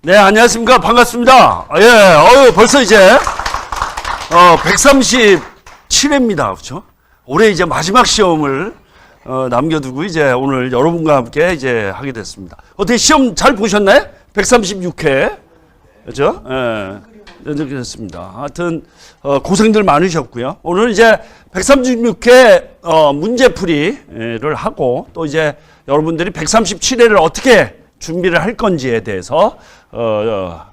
네, 안녕하십니까. 반갑습니다. 벌써 이제, 137회입니다. 그렇죠? 올해 이제 마지막 시험을, 남겨두고 이제 오늘 여러분과 함께 이제 하게 됐습니다. 어떻게 시험 잘 보셨나요? 136회. 그렇죠? 이렇게 됐습니다. 하여튼, 고생들 많으셨고요. 오늘 이제 136회, 문제풀이를 하고 또 이제 여러분들이 137회를 어떻게 준비를 할 건지에 대해서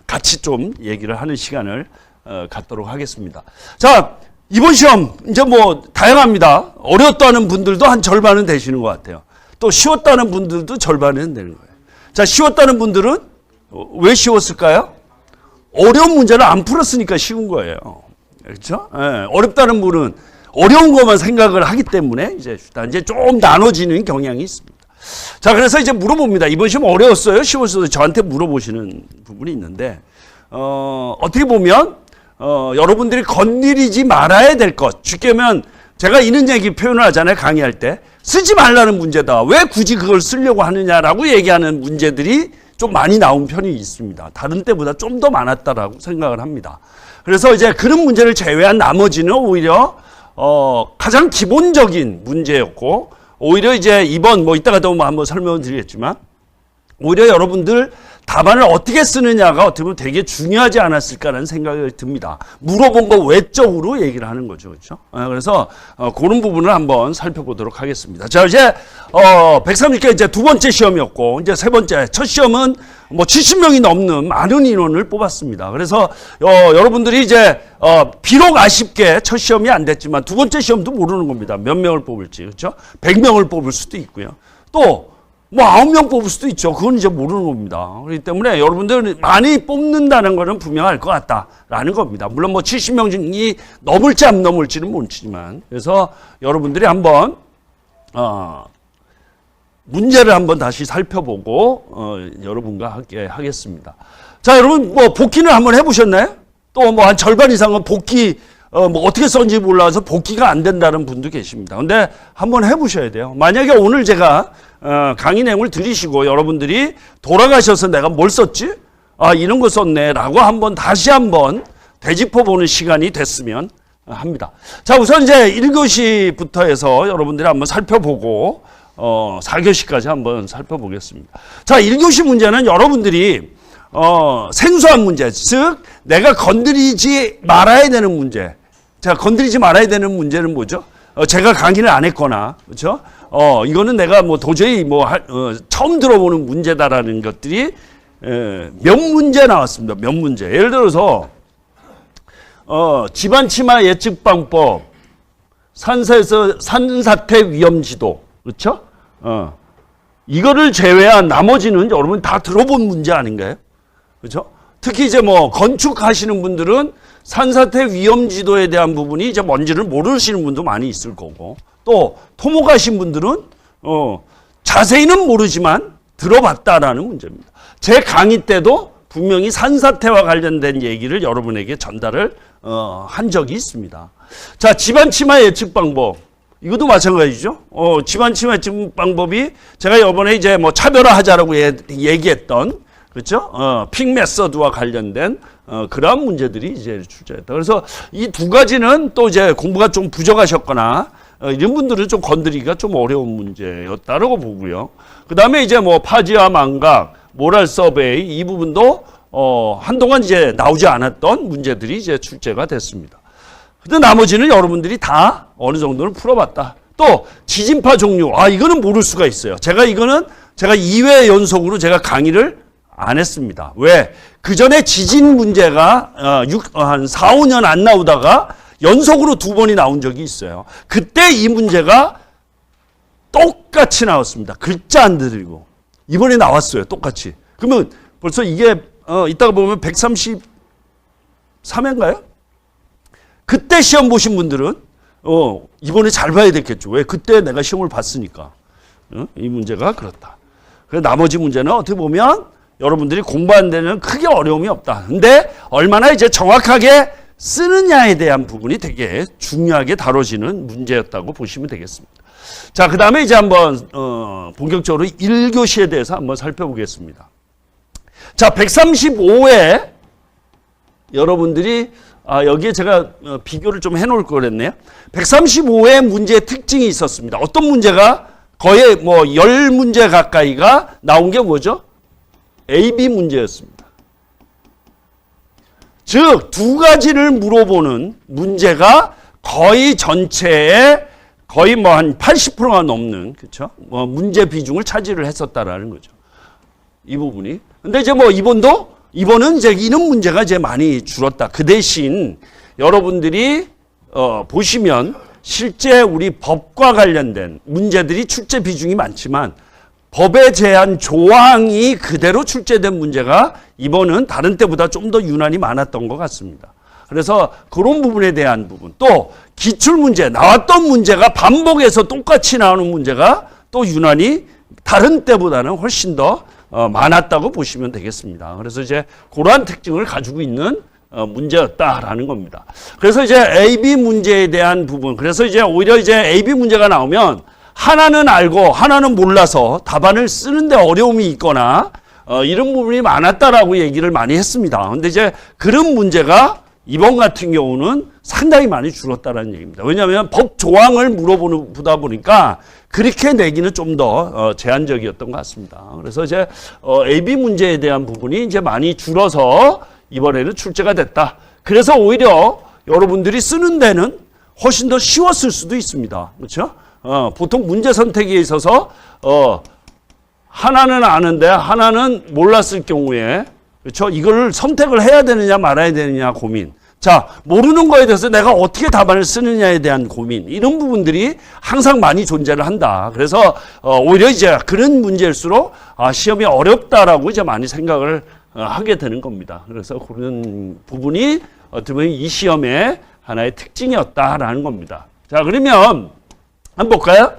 같이 좀 얘기를 하는 시간을 갖도록 하겠습니다. 자, 이번 시험 이제 뭐 다양합니다. 어려웠다는 분들도 한 절반은 되시는 것 같아요. 또 쉬웠다는 분들도 절반은 되는 거예요. 자, 쉬웠다는 분들은 왜 쉬웠을까요? 어려운 문제를 안 풀었으니까 쉬운 거예요. 그렇죠? 어렵다는 분은 어려운 것만 생각을 하기 때문에 이제 좀 나눠지는 경향이 있습니다. 자, 그래서 이제 물어봅니다. 이번 시험 어려웠어요? 쉬웠어요? 저한테 물어보시는 부분이 있는데, 어떻게 보면, 여러분들이 건드리지 말아야 될 것. 쉽게 하면, 제가 이런 얘기 표현을 하잖아요. 강의할 때. 쓰지 말라는 문제다. 왜 굳이 그걸 쓰려고 하느냐라고 얘기하는 문제들이 좀 많이 나온 편이 있습니다. 다른 때보다 좀 더 많았다라고 생각을 합니다. 그래서 이제 그런 문제를 제외한 나머지는 오히려, 가장 기본적인 문제였고, 오히려 이제 이번 이따가도 한번 설명을 드리겠지만 오히려 여러분들 답안을 어떻게 쓰느냐가 어떻게 보면 되게 중요하지 않았을까라는 생각이 듭니다. 물어본 거 외적으로 얘기를 하는 거죠. 그렇죠? 그래서 그런 부분을 한번 살펴보도록 하겠습니다. 자, 이제 136개 이제 두 번째 시험이었고 이제 세 번째 첫 시험은 70명이 넘는 많은 인원을 뽑았습니다. 그래서 여러분들이 이제 비록 아쉽게 첫 시험이 안 됐지만 두 번째 시험도 모르는 겁니다. 몇 명을 뽑을지. 그렇죠? 100명을 뽑을 수도 있고요. 또 9명 뽑을 수도 있죠. 그건 이제 모르는 겁니다. 그렇기 때문에 여러분들 많이 뽑는다는 거는 분명할 것 같다라는 겁니다. 물론 70명이 넘을지 안 넘을지는 모르지만. 그래서 여러분들이 한번, 문제를 한번 다시 살펴보고, 여러분과 함께 하겠습니다. 자, 여러분, 복기는 한번 해보셨나요? 또 한 절반 이상은 복기, 어떻게 썼는지 몰라서 복기가 안 된다는 분도 계십니다. 근데 한번 해보셔야 돼요. 만약에 오늘 제가 강의 내용을 들으시고 여러분들이 돌아가셔서 내가 뭘 썼지? 이런 거 썼네 라고 다시 한번 되짚어보는 시간이 됐으면 합니다. 자, 우선 이제 1교시부터 해서 여러분들이 한번 살펴보고 4교시까지 한번 살펴보겠습니다. 자, 1교시 문제는 여러분들이 생소한 문제, 즉 내가 건드리지 말아야 되는 문제. 자, 건드리지 말아야 되는 문제는 뭐죠? 제가 강의를 안 했거나, 그렇죠? 이거는 내가 도저히 처음 들어보는 문제다라는 것들이 몇 문제 나왔습니다. 몇 문제. 예를 들어서 집안 침하 예측 방법, 산사태 위험 지도, 그렇죠? 이거를 제외한 나머지는 여러분 다 들어본 문제 아닌가요? 그렇죠? 특히 이제 건축하시는 분들은 산사태 위험 지도에 대한 부분이 이제 뭔지를 모르시는 분도 많이 있을 거고, 또 토목하신 분들은 자세히는 모르지만 들어봤다라는 문제입니다. 제 강의 때도 분명히 산사태와 관련된 얘기를 여러분에게 전달을 한 적이 있습니다. 자, 집안 침하 예측 방법. 이것도 마찬가지죠. 집안 침하 예측 방법이 제가 이번에 이제 차별화하자라고 얘기했던, 그렇죠? 픽 메서드와 관련된 그러한 문제들이 이제 출제했다. 그래서 이 두 가지는 또 이제 공부가 좀 부족하셨거나 이런 분들은 좀 건드리기가 좀 어려운 문제였다라고 보고요. 그 다음에 이제 파지와 망각, 모랄 서베이 이 부분도 한동안 이제 나오지 않았던 문제들이 이제 출제가 됐습니다. 근데 나머지는 여러분들이 다 어느 정도는 풀어봤다. 또 지진파 종류, 이거는 모를 수가 있어요. 제가 2회 연속으로 제가 강의를 안 했습니다. 왜? 그 전에 지진 문제가 한 4, 5년 안 나오다가 연속으로 2번이 나온 적이 있어요. 그때 이 문제가 똑같이 나왔습니다. 글자 안 들리고. 이번에 나왔어요. 똑같이. 그러면 벌써 이게 이따가 보면 133회인가요? 그때 시험 보신 분들은 이번에 잘 봐야 되겠죠. 왜? 그때 내가 시험을 봤으니까. 이 문제가 그렇다. 그래서 나머지 문제는 어떻게 보면 여러분들이 공부하는 데는 크게 어려움이 없다. 근데 얼마나 이제 정확하게 쓰느냐에 대한 부분이 되게 중요하게 다뤄지는 문제였다고 보시면 되겠습니다. 자, 그 다음에 이제 한번 본격적으로 1교시에 대해서 한번 살펴보겠습니다. 자, 135회 여러분들이 여기에 제가 비교를 좀 해놓을 걸 그랬네요. 135회 문제의 특징이 있었습니다. 어떤 문제가 거의 뭐 10문제 가까이가 나온 게 뭐죠? AB 문제였습니다. 즉, 두 가지를 물어보는 문제가 거의 전체의 거의 뭐 한 80%가 넘는, 그렇죠? 뭐 문제 비중을 차지를 했었다라는 거죠. 이 부분이. 근데 이제 뭐 이번은 이제 이런 문제가 이제 많이 줄었다. 그 대신 여러분들이 보시면 실제 우리 법과 관련된 문제들이 출제 비중이 많지만 법에 대한 조항이 그대로 출제된 문제가 이번은 다른 때보다 좀 더 유난히 많았던 것 같습니다. 그래서 그런 부분에 대한 부분, 또 기출문제, 나왔던 문제가 반복해서 똑같이 나오는 문제가 또 유난히 다른 때보다는 훨씬 더 많았다고 보시면 되겠습니다. 그래서 이제 그러한 특징을 가지고 있는 문제였다라는 겁니다. 그래서 이제 AB 문제에 대한 부분, 그래서 이제 오히려 이제 AB 문제가 나오면 하나는 알고 하나는 몰라서 답안을 쓰는데 어려움이 있거나 이런 부분이 많았다라고 얘기를 많이 했습니다. 근데 이제 그런 문제가 이번 같은 경우는 상당히 많이 줄었다는 얘기입니다. 왜냐하면 법 조항을 물어보다 보니까 그렇게 내기는 좀 더 제한적이었던 것 같습니다. 그래서 이제 AB 문제에 대한 부분이 이제 많이 줄어서 이번에는 출제가 됐다. 그래서 오히려 여러분들이 쓰는 데는 훨씬 더 쉬웠을 수도 있습니다. 그렇죠? 보통 문제 선택에 있어서 하나는 아는데 하나는 몰랐을 경우에, 그렇죠? 이걸 선택을 해야 되느냐 말아야 되느냐 고민. 자, 모르는 거에 대해서 내가 어떻게 답안을 쓰느냐에 대한 고민. 이런 부분들이 항상 많이 존재를 한다. 그래서 오히려 이제 그런 문제일수록 시험이 어렵다라고 이제 많이 생각을 하게 되는 겁니다. 그래서 그런 부분이 어떻게 보면 이 시험의 하나의 특징이었다라는 겁니다. 자, 그러면 한번 볼까요?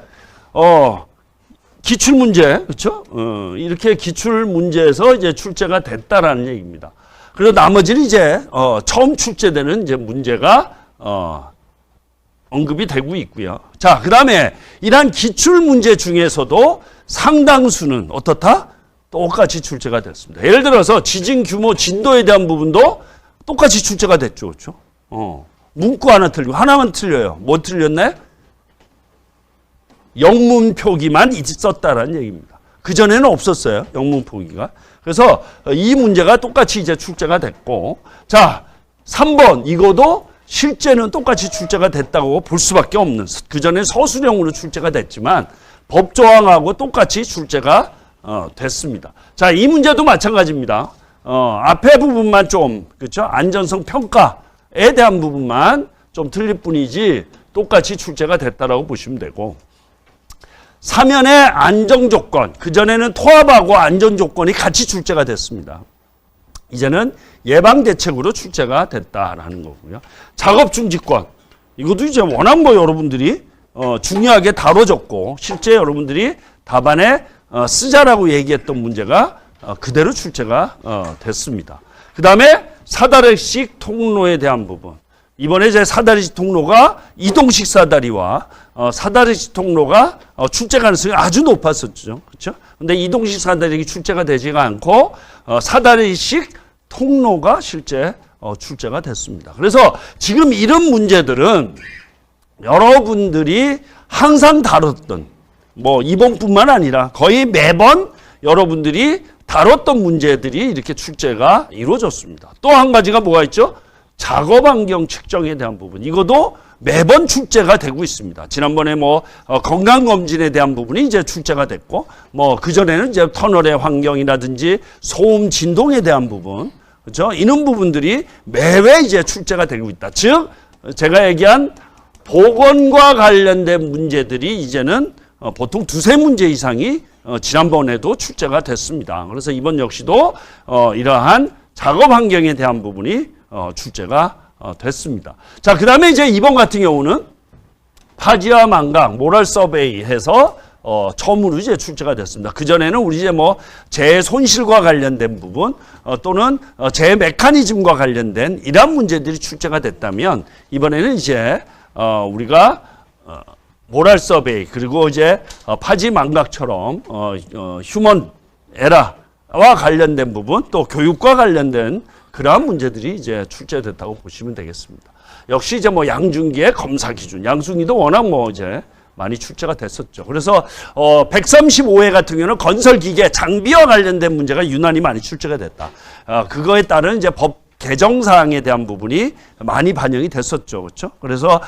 기출 문제, 그렇죠? 이렇게 기출 문제에서 이제 출제가 됐다라는 얘기입니다. 그리고 나머지는 이제 처음 출제되는 이제 문제가 언급이 되고 있고요. 자, 그다음에 이러한 기출 문제 중에서도 상당수는 어떻다? 똑같이 출제가 됐습니다. 예를 들어서 지진 규모, 진도에 대한 부분도 똑같이 출제가 됐죠, 그렇죠? 문구 하나 틀리고 하나만 틀려요. 뭐 틀렸네? 영문 표기만 있었다라는 얘기입니다. 그전에는 없었어요. 영문 표기가. 그래서 이 문제가 똑같이 이제 출제가 됐고, 자, 3번 이거도 실제는 똑같이 출제가 됐다고 볼 수밖에 없는, 그전에 서술형으로 출제가 됐지만 법조항하고 똑같이 출제가 됐습니다. 자, 이 문제도 마찬가지입니다. 앞에 부분만 좀, 그렇죠? 안전성 평가에 대한 부분만 좀 틀릴 뿐이지 똑같이 출제가 됐다라고 보시면 되고, 사면의 안정조건, 그전에는 토합하고 안전조건이 같이 출제가 됐습니다. 이제는 예방대책으로 출제가 됐다라는 거고요. 작업중지권, 이것도 이제 워낙 뭐 여러분들이 중요하게 다뤄졌고 실제 여러분들이 답안에 쓰자라고 얘기했던 문제가 그대로 출제가 됐습니다. 그 다음에 사다리식 통로에 대한 부분, 이번에 이제 사다리식 통로가 이동식 사다리와 사다리식 통로가 출제 가능성이 아주 높았었죠. 그렇죠? 근데 이동식 사다리가 출제가 되지가 않고 사다리식 통로가 실제 출제가 됐습니다. 그래서 지금 이런 문제들은 여러분들이 항상 다뤘던, 뭐 이번뿐만 아니라 거의 매번 여러분들이 다뤘던 문제들이 이렇게 출제가 이루어졌습니다. 또 한 가지가 뭐가 있죠? 작업 환경 측정에 대한 부분, 이것도 매번 출제가 되고 있습니다. 지난번에 뭐 건강검진에 대한 부분이 이제 출제가 됐고, 뭐 그전에는 이제 터널의 환경이라든지 소음 진동에 대한 부분, 그렇죠? 이런 부분들이 매회 이제 출제가 되고 있다. 즉 제가 얘기한 보건과 관련된 문제들이 이제는 보통 두세 문제 이상이 지난번에도 출제가 됐습니다. 그래서 이번 역시도 이러한 작업 환경에 대한 부분이 출제가 됐습니다. 자, 그 다음에 이제 이번 같은 경우는 파지와 망각, 모럴 서베이 해서 처음으로 이제 출제가 됐습니다. 그전에는 우리 이제 뭐 재 손실과 관련된 부분 또는 재 메커니즘과 관련된 이러한 문제들이 출제가 됐다면 이번에는 이제 우리가 모럴 서베이 그리고 이제 파지 망각처럼 휴먼 에라 관련된 부분, 또 교육과 관련된 그러한 문제들이 이제 출제됐다고 보시면 되겠습니다. 역시 이제 뭐 양중기의 검사 기준, 양중기도 워낙 뭐 이제 많이 출제가 됐었죠. 그래서 135회 같은 경우는 건설 기계, 장비와 관련된 문제가 유난히 많이 출제가 됐다. 그거에 따른 이제 법 개정 사항에 대한 부분이 많이 반영이 됐었죠. 그렇죠? 그래서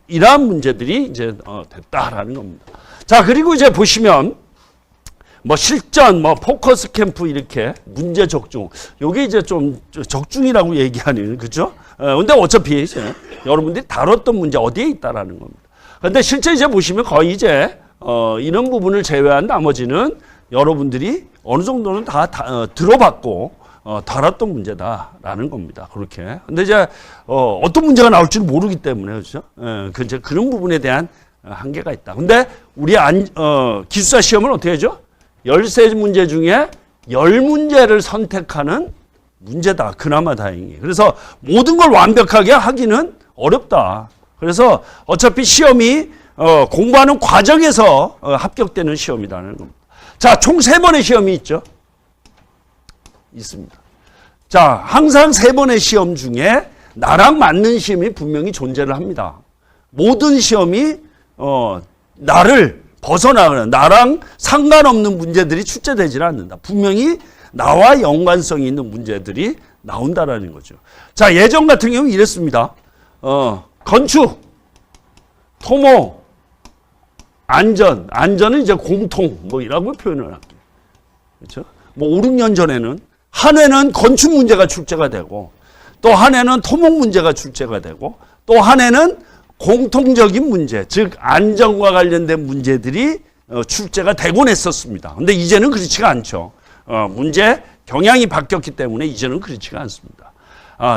이러한 문제들이 이제 됐다라는 겁니다. 자, 그리고 이제 보시면 뭐 실전, 뭐 포커스 캠프 이렇게 문제 적중. 요게 이제 좀 적중이라고 얘기하는, 그죠? 근데 어차피 이제 여러분들이 다뤘던 문제 어디에 있다라는 겁니다. 근데 실제 이제 보시면 거의 이제 이런 부분을 제외한 나머지는 여러분들이 어느 정도는 다 들어봤고 다뤘던 문제다라는 겁니다. 그렇게. 근데 이제 어떤 문제가 나올지 모르기 때문에, 그렇죠? 이제 그런 부분에 대한 한계가 있다. 근데 우리 기숙사 시험은 어떻게 하죠? 13문제 중에 10문제를 선택하는 문제다. 그나마 다행히. 그래서 모든 걸 완벽하게 하기는 어렵다. 그래서 어차피 시험이 공부하는 과정에서 합격되는 시험이라는 겁니다. 자, 총 3번의 시험이 있죠. 있습니다. 자, 항상 3번의 시험 중에 나랑 맞는 시험이 분명히 존재를 합니다. 모든 시험이 나를 벗어나가는, 나랑 상관없는 문제들이 출제되지는 않는다. 분명히 나와 연관성이 있는 문제들이 나온다라는 거죠. 자, 예전 같은 경우는 이랬습니다. 건축, 토목, 안전은 이제 공통, 뭐 이라고 표현을 할게요. 그렇죠? 뭐 5, 6년 전에는 한 해는 건축 문제가 출제가 되고, 또 한 해는 토목 문제가 출제가 되고, 또 한 해는 공통적인 문제, 즉 안전과 관련된 문제들이 출제가 되곤 했었습니다. 근데 이제는 그렇지가 않죠. 문제 경향이 바뀌었기 때문에 이제는 그렇지가 않습니다.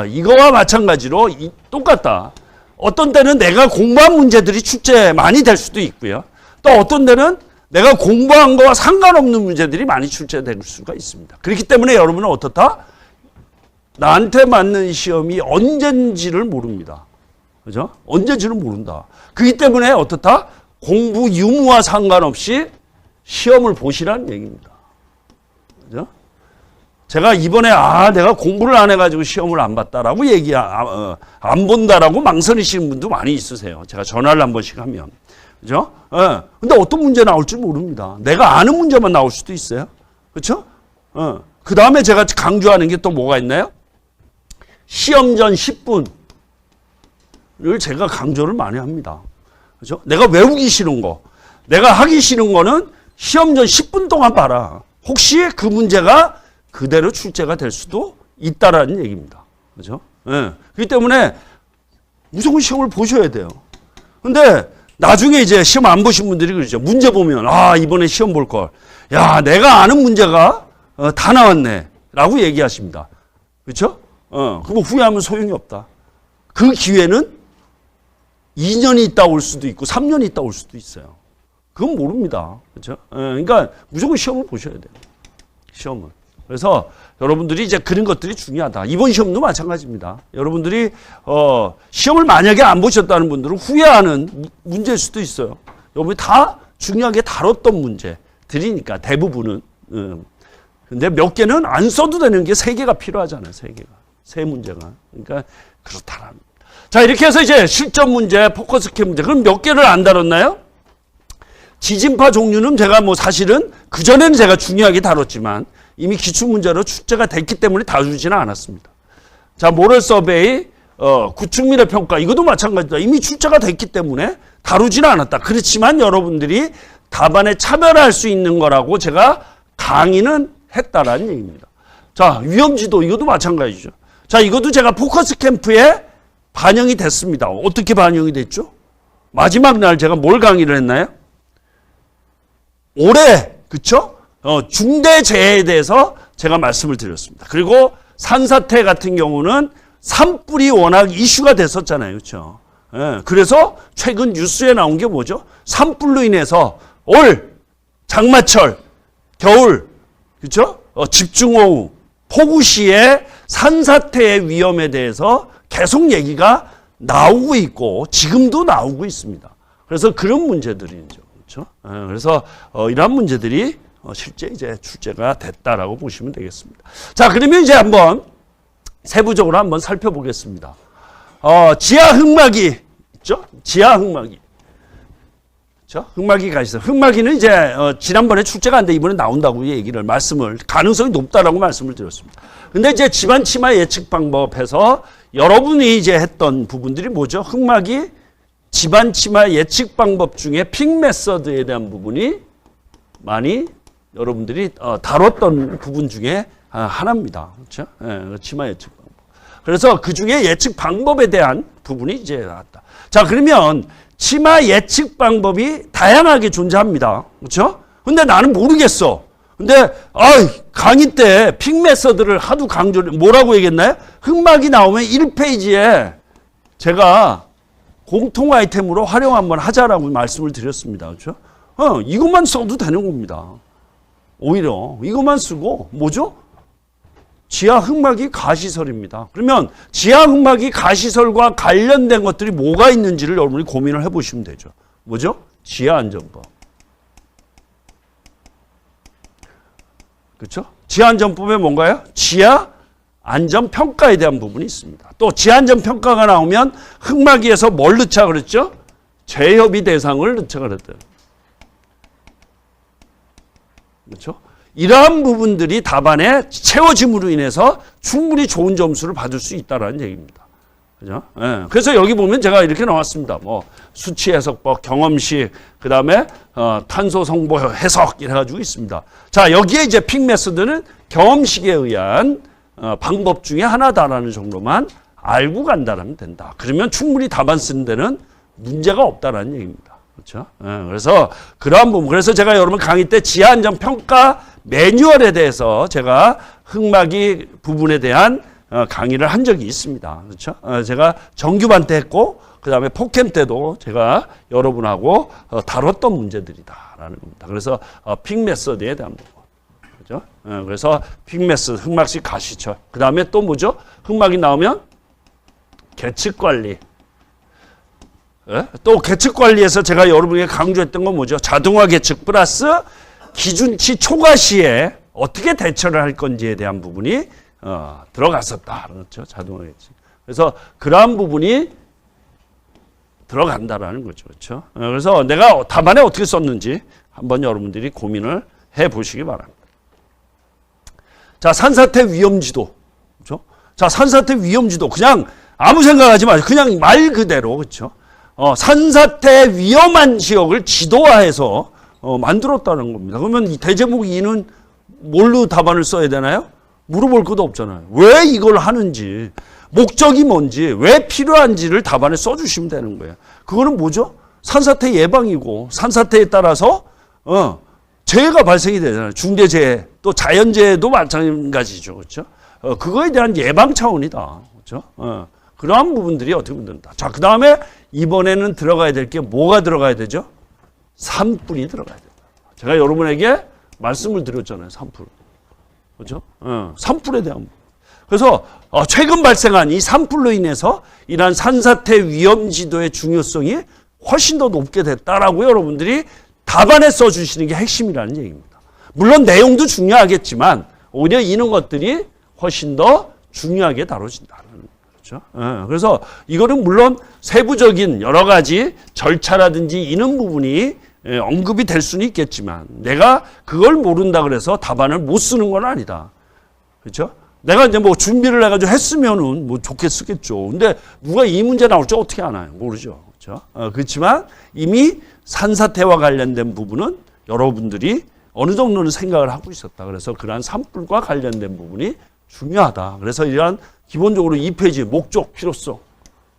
이거와 마찬가지로 똑같다. 어떤 때는 내가 공부한 문제들이 출제 많이 될 수도 있고요. 또 어떤 때는 내가 공부한 거와 상관없는 문제들이 많이 출제될 수가 있습니다. 그렇기 때문에 여러분은 어떻다? 나한테 맞는 시험이 언젠지를 모릅니다. 그죠? 언젠지는 모른다. 그렇기 때문에 어떻다? 공부 유무와 상관없이 시험을 보시라는 얘기입니다. 그죠? 제가 이번에 내가 공부를 안 해가지고 시험을 안 봤다라고 안 본다라고 망설이시는 분도 많이 있으세요. 제가 전화를 한 번씩 하면. 그죠? 근데 어떤 문제 나올지 모릅니다. 내가 아는 문제만 나올 수도 있어요. 그렇죠? 그 다음에 제가 강조하는 게 또 뭐가 있나요? 시험 전 10분을 제가 강조를 많이 합니다. 그죠? 내가 외우기 싫은 거, 내가 하기 싫은 거는 시험 전 10분 동안 봐라. 혹시 그 문제가 그대로 출제가 될 수도 있다라는 얘기입니다. 그죠? 그렇기 때문에 무조건 시험을 보셔야 돼요. 근데 나중에 이제 시험 안 보신 분들이 그러죠. 문제 보면, 이번에 시험 볼 걸. 야, 내가 아는 문제가 다 나왔네. 라고 얘기하십니다. 그렇죠? 그럼 후회하면 소용이 없다. 그 기회는 2년이 있다 올 수도 있고 3년이 있다 올 수도 있어요. 그건 모릅니다. 그렇죠? 그러니까 무조건 시험을 보셔야 돼요. 시험을. 그래서 여러분들이 이제 그런 것들이 중요하다. 이번 시험도 마찬가지입니다. 여러분들이 시험을 만약에 안 보셨다는 분들은 후회하는 문제일 수도 있어요. 여러분이 다 중요하게 다뤘던 문제들이니까 대부분은. 근데 몇 개는 안 써도 되는 게 3개가 필요하잖아요. 3개가. 3문제가. 그러니까 그렇다라는. 자, 이렇게 해서 이제 실전 문제, 포커스 캠프 문제. 그럼 몇 개를 안 다뤘나요? 지진파 종류는 제가 뭐 사실은 그전에는 제가 중요하게 다뤘지만 이미 기출문제로 출제가 됐기 때문에 다루지는 않았습니다. 자, 모럴 서베이, 구축미래 평가, 이것도 마찬가지다. 이미 출제가 됐기 때문에 다루지는 않았다. 그렇지만 여러분들이 답안에 차별할 수 있는 거라고 제가 강의는 했다라는 얘기입니다. 자, 위험지도, 이것도 마찬가지죠. 자, 이것도 제가 포커스 캠프에 반영이 됐습니다. 어떻게 반영이 됐죠? 마지막 날 제가 뭘 강의를 했나요? 올해, 그쵸? 중대재해에 대해서 제가 말씀을 드렸습니다. 그리고 산사태 같은 경우는 산불이 워낙 이슈가 됐었잖아요. 그렇죠? 그래서 최근 뉴스에 나온 게 뭐죠? 산불로 인해서 올 장마철, 겨울, 그렇죠? 집중호우, 폭우 시에 산사태의 위험에 대해서 계속 얘기가 나오고 있고 지금도 나오고 있습니다. 그래서 그런 문제들이죠. 그렇죠? 그래서 이러한 문제들이 실제 이제 출제가 됐다라고 보시면 되겠습니다. 자, 그러면 이제 한번 세부적으로 한번 살펴보겠습니다. 지하 흑막이 있죠? 지하 흑막이. 그렇죠? 흑막이가 있어요. 흑막이는 이제 지난번에 출제가 안 돼 이번에 나온다고 얘기를 말씀을 가능성이 높다라고 말씀을 드렸습니다. 근데 이제 집안 치마 예측 방법에서 여러분이 이제 했던 부분들이 뭐죠? 흑막이 집안 치마 예측 방법 중에 픽 메서드에 대한 부분이 많이 여러분들이 다뤘던 부분 중에 하나입니다. 그렇죠? 예, 치마 예측 방법. 그래서 그 중에 예측 방법에 대한 부분이 이제 나왔다. 자, 그러면 치마 예측 방법이 다양하게 존재합니다. 그렇죠? 근데 나는 모르겠어. 근데 강의 때 픽 메서드를 하도 강조를 뭐라고 얘기했나요? 흑막이 나오면 1페이지에 제가 공통 아이템으로 활용 한번 하자라고 말씀을 드렸습니다. 그렇죠? 이것만 써도 되는 겁니다. 오히려 이것만 쓰고 뭐죠? 지하 흑막이 가시설입니다. 그러면 지하 흑막이 가시설과 관련된 것들이 뭐가 있는지를 여러분이 고민을 해보시면 되죠. 뭐죠? 지하 안전법. 그렇죠? 지하 안전법에 뭔가요? 지하 안전평가에 대한 부분이 있습니다. 또 지하 안전평가가 나오면 흑막위에서 뭘 넣자 그랬죠? 재협의 대상을 넣자 그랬대요. 그렇죠? 이러한 부분들이 답안에 채워짐으로 인해서 충분히 좋은 점수를 받을 수 있다는 얘기입니다. 그죠? 예. 그래서 여기 보면 제가 이렇게 나왔습니다. 뭐 수치 해석법, 경험식, 그 다음에 탄소 성보 해석 이래가지고 있습니다. 자, 여기에 이제 픽 메소드는 경험식에 의한 방법 중에 하나다라는 정도만 알고 간다면 된다. 그러면 충분히 답안 쓰는 데는 문제가 없다라는 얘기입니다. 그렇죠? 예. 그래서 그러한 부분, 그래서 제가 여러분 강의 때 지하 안전 평가 매뉴얼에 대해서 제가 흑막이 부분에 대한 강의를 한 적이 있습니다. 그렇죠? 제가 정규반 때 했고, 그 다음에 포캠 때도 제가 여러분하고 다뤘던 문제들이다라는 겁니다. 그래서 픽 메서드에 대한 부분. 그죠? 그래서 픽 메서드, 흑막식 가시철. 그 다음에 또 뭐죠? 흑막이 나오면 계측 관리. 또 계측 관리에서 제가 여러분에게 강조했던 건 뭐죠? 자동화 계측 플러스 기준치 초과 시에 어떻게 대처를 할 건지에 대한 부분이 들어갔었다. 그렇죠? 자동화 계측. 그래서 그러한 부분이 들어간다라는 거죠. 그렇죠? 그래서 내가 답안에 어떻게 썼는지 한번 여러분들이 고민을 해 보시기 바랍니다. 자, 산사태 위험지도. 그렇죠? 자, 산사태 위험지도. 그냥 아무 생각하지 마세요. 그냥 말 그대로. 그렇죠? 산사태 위험한 지역을 지도화해서 만들었다는 겁니다. 그러면 이 대제목 2는 뭘로 답안을 써야 되나요? 물어볼 것도 없잖아요. 왜 이걸 하는지, 목적이 뭔지, 왜 필요한지를 답안에 써주시면 되는 거예요. 그거는 뭐죠? 산사태 예방이고, 산사태에 따라서 재해가 발생이 되잖아요. 중대재해, 또 자연재해도 마찬가지죠. 그렇죠? 그거에 대한 예방 차원이다. 그렇죠? 그러한 부분들이 어떻게 보면 된다. 자, 그 다음에 이번에는 들어가야 될 게 뭐가 들어가야 되죠? 산불이 들어가야 된다. 제가 여러분에게 말씀을 드렸잖아요. 산불. 그렇죠? 산불에 대한 부분. 그래서 최근 발생한 이 산불로 인해서 이러한 산사태 위험 지도의 중요성이 훨씬 더 높게 됐다라고 여러분들이 답안에 써주시는 게 핵심이라는 얘기입니다. 물론 내용도 중요하겠지만 오히려 이런 것들이 훨씬 더 중요하게 다뤄진다는 거죠. 그래서 이거는 물론 세부적인 여러 가지 절차라든지 이런 부분이 언급이 될 수는 있겠지만 내가 그걸 모른다 그래서 답안을 못 쓰는 건 아니다. 그렇죠? 내가 이제 뭐 준비를 해가지고 했으면은 뭐 좋게 쓰겠죠. 근데 누가 이 문제 나올 줄 어떻게 아나요? 모르죠. 그렇죠? 그렇지만 이미 산사태와 관련된 부분은 여러분들이 어느 정도는 생각을 하고 있었다. 그래서 그러한 산불과 관련된 부분이 중요하다. 그래서 이러한 기본적으로 2페이지 목적, 필요성,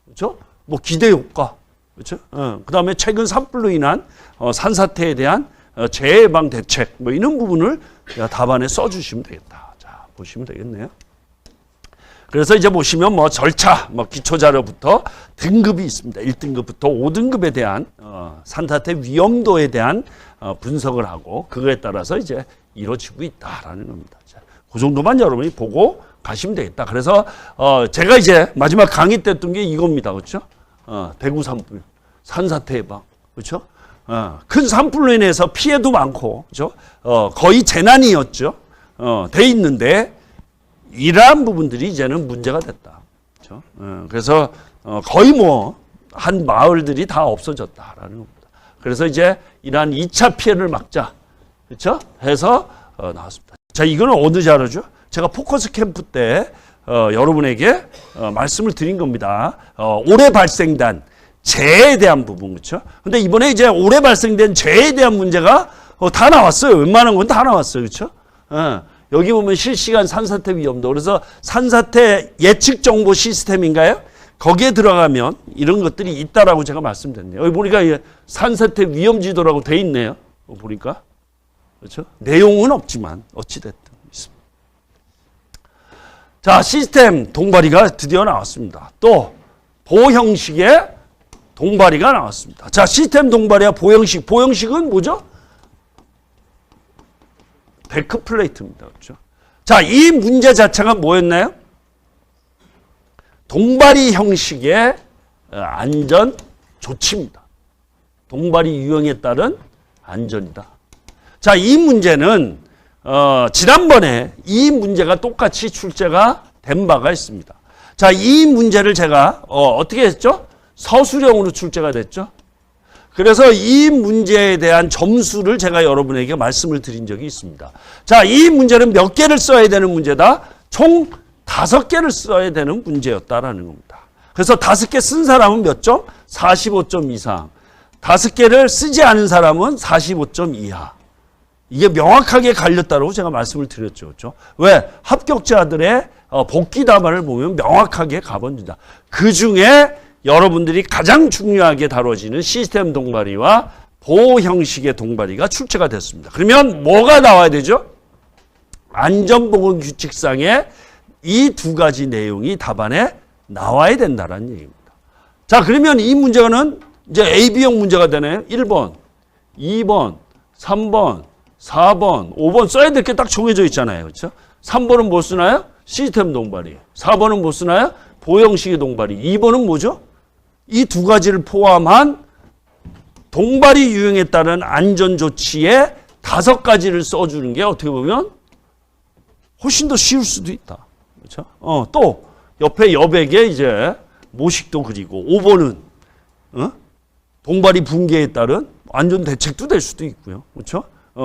그렇죠? 뭐 기대 효과, 그렇죠? 그 다음에 최근 산불로 인한 산사태에 대한 재해 예방 대책, 뭐 이런 부분을 답안에 써주시면 되겠다. 자, 보시면 되겠네요. 그래서 이제 보시면 뭐 절차, 뭐 기초자료부터 등급이 있습니다. 1등급부터 5등급에 대한 산사태 위험도에 대한 분석을 하고 그거에 따라서 이제 이루어지고 있다라는 겁니다. 자, 그 정도만 여러분이 보고 가시면 되겠다. 그래서 제가 이제 마지막 강의 때 했던 게 이겁니다. 그렇죠? 대구 산불, 산사태 예방, 그렇죠? 큰 산불로 인해서 피해도 많고, 그죠? 거의 재난이었죠. 돼 있는데, 이러한 부분들이 이제는 문제가 됐다. 그죠? 그래서, 거의 한 마을들이 다 없어졌다라는 겁니다. 그래서 이제 이러한 2차 피해를 막자. 그렇죠? 해서 나왔습니다. 자, 이거는 어느 자료죠? 제가 포커스 캠프 때 여러분에게 말씀을 드린 겁니다. 올해 발생된 재해에 대한 부분, 그렇죠? 근데 이번에 이제 올해 발생된 재해에 대한 문제가 다 나왔어요. 웬만한 건 다 나왔어요, 그렇죠? 여기 보면 실시간 산사태 위험도, 그래서 산사태 예측 정보 시스템인가요? 거기에 들어가면 이런 것들이 있다라고 제가 말씀드렸네요. 여기 보니까 산사태 위험 지도라고 돼 있네요. 보니까. 그렇죠? 내용은 없지만 어찌됐든 있습니다. 자, 시스템 동바리가 드디어 나왔습니다. 또 보형식의 동바리가 나왔습니다. 자, 시스템 동바리와 보형식. 보형식은 뭐죠? 데크 플레이트입니다. 그렇죠? 자, 이 문제 자체가 뭐였나요? 동바리 형식의 안전 조치입니다. 동바리 유형에 따른 안전이다. 자, 이 문제는 지난번에 이 문제가 똑같이 출제가 된 바가 있습니다. 자, 이 문제를 제가 어떻게 했죠? 서술형으로 출제가 됐죠. 그래서 이 문제에 대한 점수를 제가 여러분에게 말씀을 드린 적이 있습니다. 자, 이 문제는 몇 개를 써야 되는 문제다? 총 5개를 써야 되는 문제였다라는 겁니다. 그래서 5개 쓴 사람은 몇 점? 45점 이상. 5개를 쓰지 않은 사람은 45점 이하. 이게 명확하게 갈렸다고 제가 말씀을 드렸죠. 그렇죠? 왜? 합격자들의 복귀 답안을 보면 명확하게 가버립니다. 그 중에 여러분들이 가장 중요하게 다뤄지는 시스템 동바리와 보호 형식의 동바리가 출제가 됐습니다. 그러면 뭐가 나와야 되죠? 안전보건 규칙상의 이 2가지 내용이 답안에 나와야 된다는 얘기입니다. 자, 그러면 이 문제는 이제 AB형 문제가 되네요. 1번, 2번, 3번, 4번, 5번 써야 될 게 딱 정해져 있잖아요. 그렇죠? 3번은 뭐 쓰나요? 시스템 동바리. 4번은 뭐 쓰나요? 보형식의 동바리. 2번은 뭐죠? 이 2가지를 포함한 동바리 유형에 따른 안전조치에 5가지를 써주는 게 어떻게 보면 훨씬 더 쉬울 수도 있다. 그렇죠? 또 옆에 여백에 이제 모식도 그리고 5번은 동바리 붕괴에 따른 안전 대책도 될 수도 있고요. 그렇죠?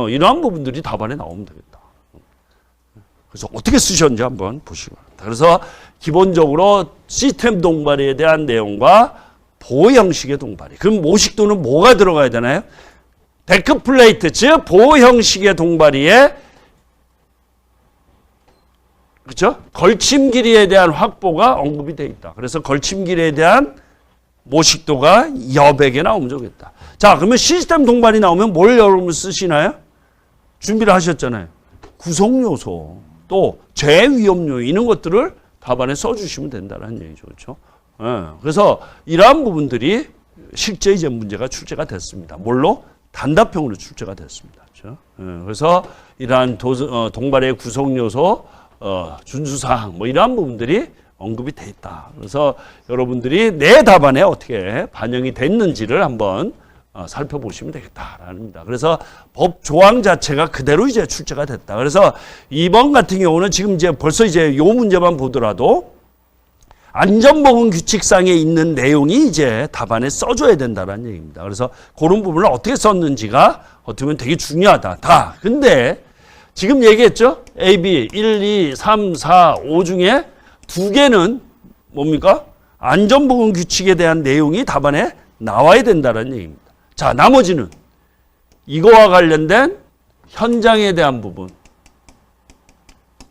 이러한 부분들이 답안에 나오면 되겠다. 그래서 어떻게 쓰셨는지 한번 보시기 바랍니다. 그래서 기본적으로 시스템 동바리에 대한 내용과 보호 형식의 동바리. 그럼 모식도는 뭐가 들어가야 되나요? 데크 플레이트, 즉 보호 형식의 동바리에 그렇죠? 걸침 길이에 대한 확보가 언급이 되어 있다. 그래서 걸침 길이에 대한 모식도가 여백에 나오면 좋겠다. 자, 그러면 시스템 동바리 나오면 뭘 여러분 쓰시나요? 준비를 하셨잖아요. 구성 요소, 또 재위험 요인 이런 것들을 답안에 써주시면 된다는 얘기죠. 그렇죠? 그래서 이러한 부분들이 실제 이제 문제가 출제가 됐습니다. 뭘로? 단답형으로 출제가 됐습니다. 그렇죠? 그래서 이러한 동바리의 구성 요소, 준수사항 뭐 이러한 부분들이 언급이 돼 있다. 그래서 여러분들이 내 답안에 어떻게 반영이 됐는지를 한번 살펴보시면 되겠다라는 겁니다. 그래서 법 조항 자체가 그대로 이제 출제가 됐다. 그래서 이번 같은 경우는 지금 이제 벌써 이제 요 문제만 보더라도 안전보건 규칙상에 있는 내용이 이제 답안에 써줘야 된다는 얘기입니다. 그래서 그런 부분을 어떻게 썼는지가 어떻게 보면 되게 중요하다. 다. 근데 지금 얘기했죠? A, B 1, 2, 3, 4, 5 중에 2개는 뭡니까? 안전보건 규칙에 대한 내용이 답안에 나와야 된다는 얘기입니다. 자, 나머지는 이거와 관련된 현장에 대한 부분.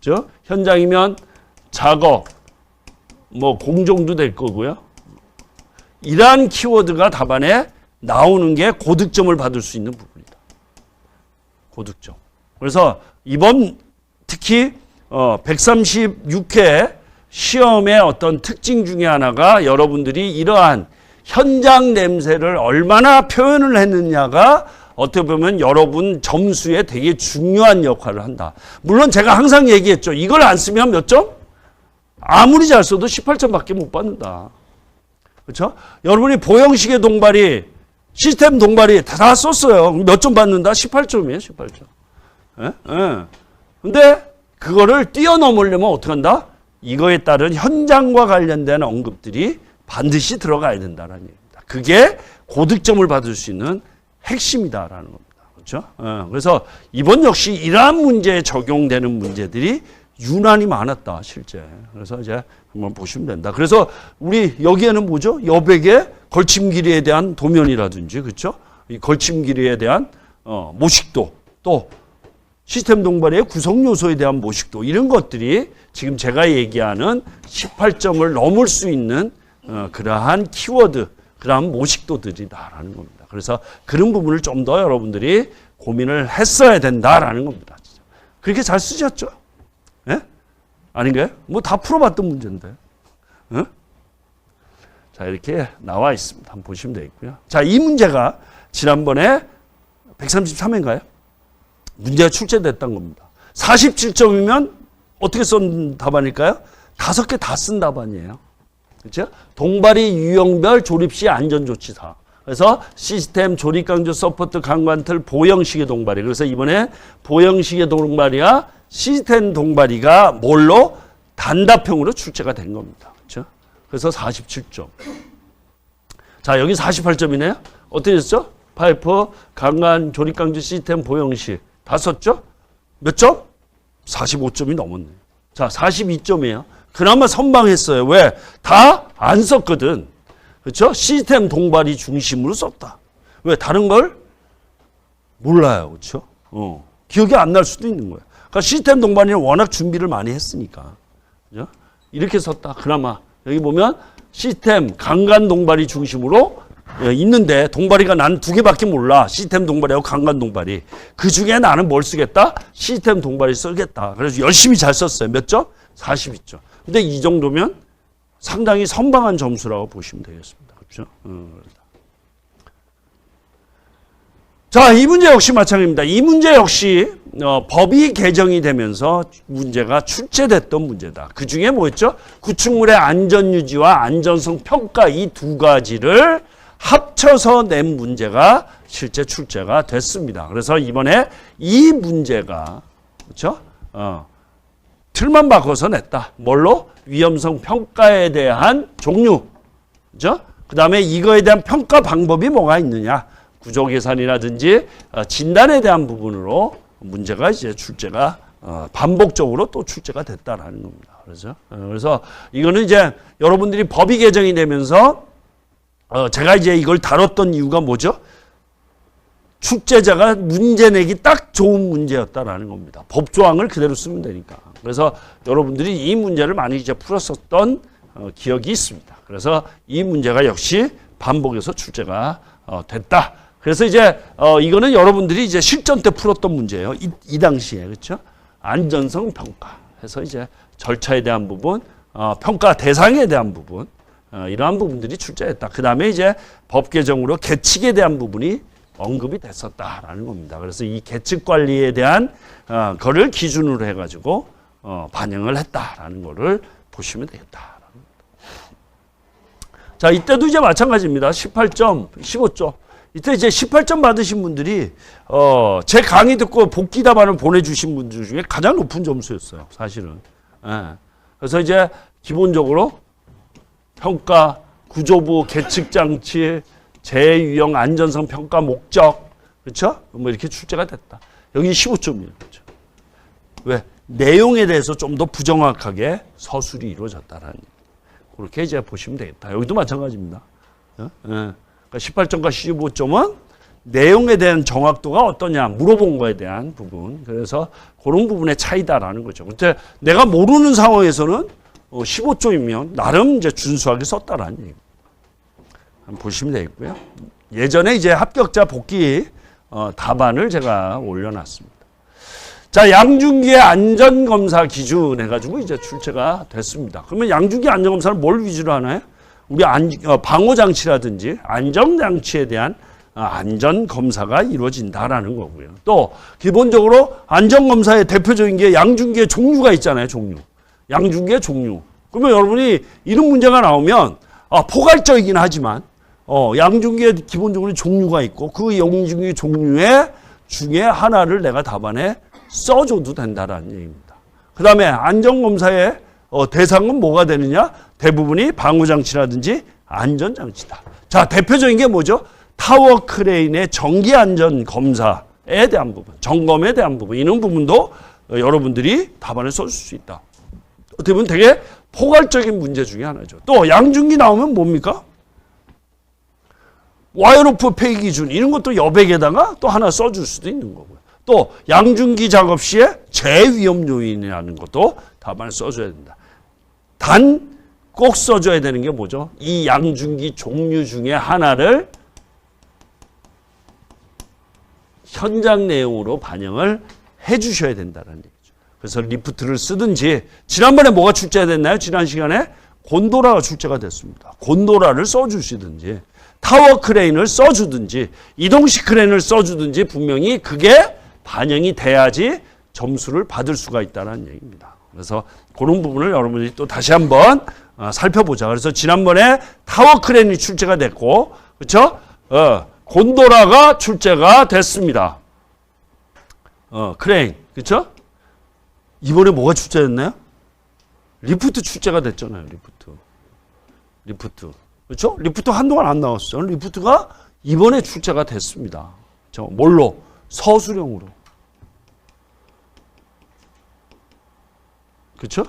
그렇죠? 현장이면 작업, 뭐 공정도 될 거고요. 이러한 키워드가 답안에 나오는 게 고득점을 받을 수 있는 부분이다. 고득점. 그래서 이번 특히 136회 시험의 어떤 특징 중에 하나가 여러분들이 이러한 현장 냄새를 얼마나 표현을 했느냐가 어떻게 보면 여러분 점수에 되게 중요한 역할을 한다. 물론 제가 항상 얘기했죠. 이걸 안 쓰면 몇 점? 아무리 잘 써도 18점밖에 못 받는다. 그렇죠? 여러분이 보형식의 동바리 시스템 동발이 다 썼어요. 몇 점 받는다? 18점이에요, 18점. 예? 예. 근데 그거를 뛰어넘으려면 어떻게 한다? 이거에 따른 현장과 관련된 언급들이 반드시 들어가야 된다는 얘기입니다. 그게 고득점을 받을 수 있는 핵심이다라는 겁니다. 그렇죠? 그래서 이번 역시 이러한 문제에 적용되는 문제들이 유난히 많았다, 실제. 그래서 이제 한번 보시면 된다. 그래서 우리 여기에는 뭐죠? 여백의 걸침길이에 대한 도면이라든지, 그렇죠? 이 걸침길이에 대한 모식도, 또 시스템 동발의 구성 요소에 대한 모식도, 이런 것들이 지금 제가 얘기하는 18점을 넘을 수 있는 그러한 키워드, 그러한 모식도들이다라는 겁니다. 그래서 그런 부분을 좀 더 여러분들이 고민을 했어야 된다라는 겁니다. 그렇게 잘 쓰셨죠? 예? 아닌가요? 뭐 다 풀어봤던 문제인데. 예? 자, 이렇게 나와 있습니다. 한번 보시면 되겠고요. 자, 이 문제가 지난번에 133회인가요? 문제가 출제됐던 겁니다. 47점이면 어떻게 쓴 답안일까요? 5개 다 쓴 답안이에요. 그렇죠? 동발이 유형별 조립시 안전조치사. 그래서 시스템 조립 강조 서포트 강관틀 보형식의 동발이. 그래서 이번에 보형식의 동발이와 시스템 동발이가 뭘로? 단답형으로 출제가 된 겁니다. 그렇죠? 그래서 47점. 자, 여기 48점이네요. 어떻게 됐죠? 파이프, 강간, 조립 강조 시스템 보형식. 다 썼죠? 몇 점? 45점이 넘었네요. 자, 42점이에요. 그나마 선방했어요. 왜? 다 안 썼거든. 그렇죠? 시스템 동발이 중심으로 썼다. 왜? 다른 걸 몰라요. 그렇죠? 기억이 안 날 수도 있는 거예요. 그러니까 시스템 동발이는 워낙 준비를 많이 했으니까. 그죠? 이렇게 썼다. 그나마 여기 보면 시스템 강간 동발이 중심으로 있는데 동발이가 난 2개밖에 몰라. 시스템 동발이하고 강간 동발이. 그 중에 나는 뭘 쓰겠다? 시스템 동발이 쓰겠다. 그래서 열심히 잘 썼어요. 몇 점? 42점. 근데 이 정도면 상당히 선방한 점수라고 보시면 되겠습니다. 그렇죠? 자, 이 문제 역시 마찬가지입니다. 이 문제 역시 법이 개정이 되면서 문제가 출제됐던 문제다. 그 중에 뭐였죠? 구축물의 안전유지와 안전성 평가, 이 두 가지를 합쳐서 낸 문제가 실제 출제가 됐습니다. 그래서 이번에 이 문제가, 그렇죠? 틀만 바꿔서 냈다. 뭘로? 위험성 평가에 대한 종류. 그죠? 그 다음에 이거에 대한 평가 방법이 뭐가 있느냐. 구조 계산이라든지 진단에 대한 부분으로 문제가 이제 출제가 반복적으로 또 출제가 됐다라는 겁니다. 그래서 이거는 이제 여러분들이 법이 개정이 되면서 제가 이제 이걸 다뤘던 이유가 뭐죠? 출제자가 문제 내기 딱 좋은 문제였다라는 겁니다. 법조항을 그대로 쓰면 되니까. 그래서 여러분들이 이 문제를 많이 이제 풀었었던 기억이 있습니다. 그래서 이 문제가 역시 반복해서 출제가 됐다. 그래서 이제 이거는 여러분들이 이제 실전 때 풀었던 문제예요. 이 당시에. 그렇죠? 안전성 평가 해서 이제 절차에 대한 부분, 평가 대상에 대한 부분, 이러한 부분들이 출제했다. 그 다음에 이제 법 개정으로 계측에 대한 부분이 언급이 됐었다라는 겁니다. 그래서 이 계측 관리에 대한 거를 기준으로 해가지고 반영을 했다라는 거를 보시면 되겠다. 자, 이때도 이제 마찬가지입니다. 18점, 15점. 이때 이제 18점 받으신 분들이 제 강의 듣고 복귀 답안을 보내주신 분들 중에 가장 높은 점수였어요. 사실은. 예. 그래서 이제 기본적으로 평가, 구조부, 계측 장치, 재유형 안전성 평가 목적, 그렇죠? 뭐 이렇게 출제가 됐다. 여기 15점이에요. 그렇죠? 왜? 내용에 대해서 좀 더 부정확하게 서술이 이루어졌다라는 그렇게 이제 보시면 되겠다. 여기도 마찬가지입니다. 그러니까 18점과 15점은 내용에 대한 정확도가 어떠냐 물어본 거에 대한 부분. 그래서 그런 부분의 차이다라는 거죠. 근데 내가 모르는 상황에서는 15점이면 나름 이제 준수하게 썼다라는 얘기입니다. 한번 보시면 되겠고요. 예전에 이제 합격자 복귀 답안을 제가 올려놨습니다. 자, 양중기의 안전검사 기준 해가지고 이제 출제가 됐습니다. 그러면 양중기 안전검사는 뭘 위주로 하나요? 우리 방호장치라든지 안전장치에 대한 안전검사가 이루어진다라는 거고요. 또 기본적으로 안전검사의 대표적인 게 양중기의 종류가 있잖아요. 종류. 양중기의 종류. 그러면 여러분이 이런 문제가 나오면 포괄적이긴 하지만 양중기에 기본적으로 종류가 있고 그 양중기 종류의 중에 하나를 내가 답안에 써줘도 된다라는 얘기입니다. 그 다음에 안전검사의 대상은 뭐가 되느냐? 대부분이 방호장치라든지 안전장치다. 자, 대표적인 게 뭐죠? 타워 크레인의 정기 안전 검사에 대한 부분, 점검에 대한 부분, 이런 부분도 여러분들이 답안에 써줄 수 있다. 어떻게 보면 되게 포괄적인 문제 중에 하나죠. 또 양중기 나오면 뭡니까? 와이어로프 폐기 기준 이런 것도 여백에다가 또 하나 써줄 수도 있는 거고요. 또 양중기 작업 시에 재위험 요인이라는 것도 답안에 써줘야 된다. 단 꼭 써줘야 되는 게 뭐죠? 이 양중기 종류 중에 하나를 현장 내용으로 반영을 해 주셔야 된다는 얘기죠. 그래서 리프트를 쓰든지, 지난번에 뭐가 출제됐나요? 지난 시간에 곤도라가 출제가 됐습니다. 곤도라를 써주시든지 타워 크레인을 써주든지 이동식 크레인을 써주든지 분명히 그게 반영이 돼야지 점수를 받을 수가 있다는 얘기입니다. 그래서 그런 부분을 여러분들이 또 다시 한번 살펴보자. 그래서 지난번에 타워 크레인이 출제가 됐고, 그렇죠? 곤도라가 출제가 됐습니다. 크레인, 그렇죠? 이번에 뭐가 출제됐나요? 리프트 출제가 됐잖아요. 리프트, 그렇죠? 리프트 한동안 안 나왔어요. 리프트가 이번에 출제가 됐습니다. 뭘로? 서술형으로. 그렇죠?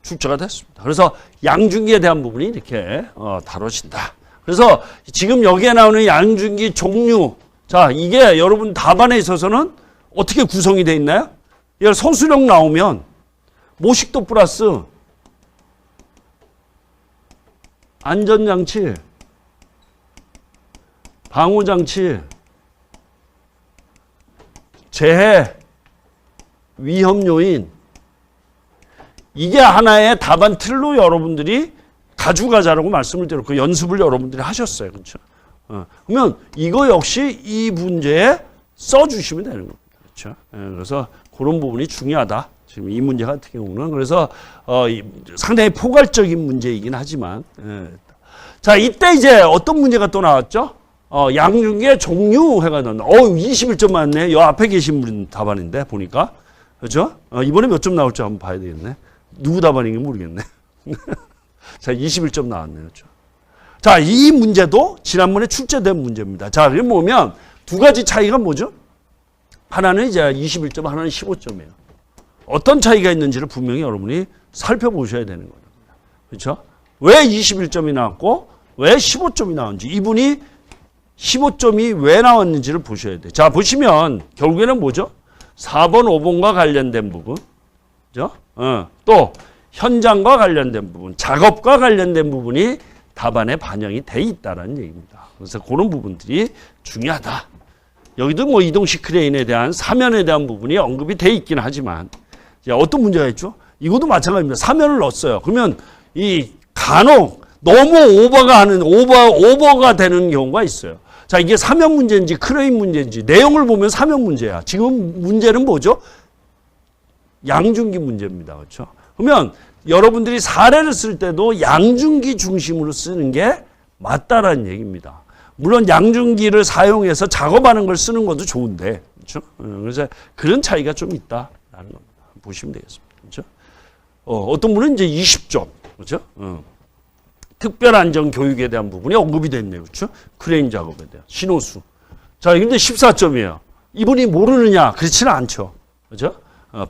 출제가 됐습니다. 그래서 양중기에 대한 부분이 이렇게 다뤄진다. 그래서 지금 여기에 나오는 양중기 종류, 자, 이게 여러분 답안에 있어서는 어떻게 구성이 되어 있나요? 이걸 서술형 나오면 모식도 플러스 안전장치, 방호장치, 재해, 위험요인, 이게 하나의 답안 틀로 여러분들이 가져가자라고 말씀을 드렸고 연습을 여러분들이 하셨어요. 그렇죠? 그러면 이거 역시 이 문제에 써주시면 되는 겁니다. 그렇죠? 그래서 그런 부분이 중요하다. 지금 이 문제 같은 경우는 그래서 상당히 포괄적인 문제이긴 하지만 자, 이때 이제 어떤 문제가 또 나왔죠? 양중기의 종류 해가지고 21점 맞네. 요 앞에 계신 분 답안인데 보니까 그렇죠? 이번에 몇 점 나올지 한번 봐야 되겠네. 누구 답안인지 모르겠네. 자, 21점 나왔네요. 그렇죠? 자, 이 문제도 지난번에 출제된 문제입니다. 자, 그럼 보면 두 가지 차이가 뭐죠? 하나는 이제 21점, 하나는 15점이에요. 어떤 차이가 있는지를 분명히 여러분이 살펴보셔야 되는 거예요. 그렇죠? 왜 21점이 나왔고 왜 15점이 나왔는지, 이분이 15점이 왜 나왔는지를 보셔야 돼요. 자, 보시면 결국에는 뭐죠? 4번, 5번과 관련된 부분, 그죠? 또 현장과 관련된 부분, 작업과 관련된 부분이 답안에 반영이 돼 있다는 얘기입니다. 그래서 그런 부분들이 중요하다. 여기도 뭐 이동식 크레인에 대한 사면에 대한 부분이 언급이 돼 있긴 하지만 어떤 문제가 있죠? 이것도 마찬가지입니다. 사면을 넣었어요. 그러면 이 간혹 너무 오버가 되는 경우가 있어요. 자, 이게 사면 문제인지 크레인 문제인지 내용을 보면 사면 문제야. 지금 문제는 뭐죠? 양중기 문제입니다. 그렇죠? 그러면 여러분들이 사례를 쓸 때도 양중기 중심으로 쓰는 게 맞다라는 얘기입니다. 물론 양중기를 사용해서 작업하는 걸 쓰는 것도 좋은데, 그렇죠? 그래서 그런 차이가 좀 있다라는 겁니다. 보시면 되겠습니다. 그렇죠? 어떤 분은 이제 20점, 그렇죠? 특별 안전 교육에 대한 부분이 언급이 됐네요. 그렇죠? 크레인 작업에 대한 신호수. 자, 근데 14점이에요. 이분이 모르느냐? 그렇지는 않죠. 그렇죠?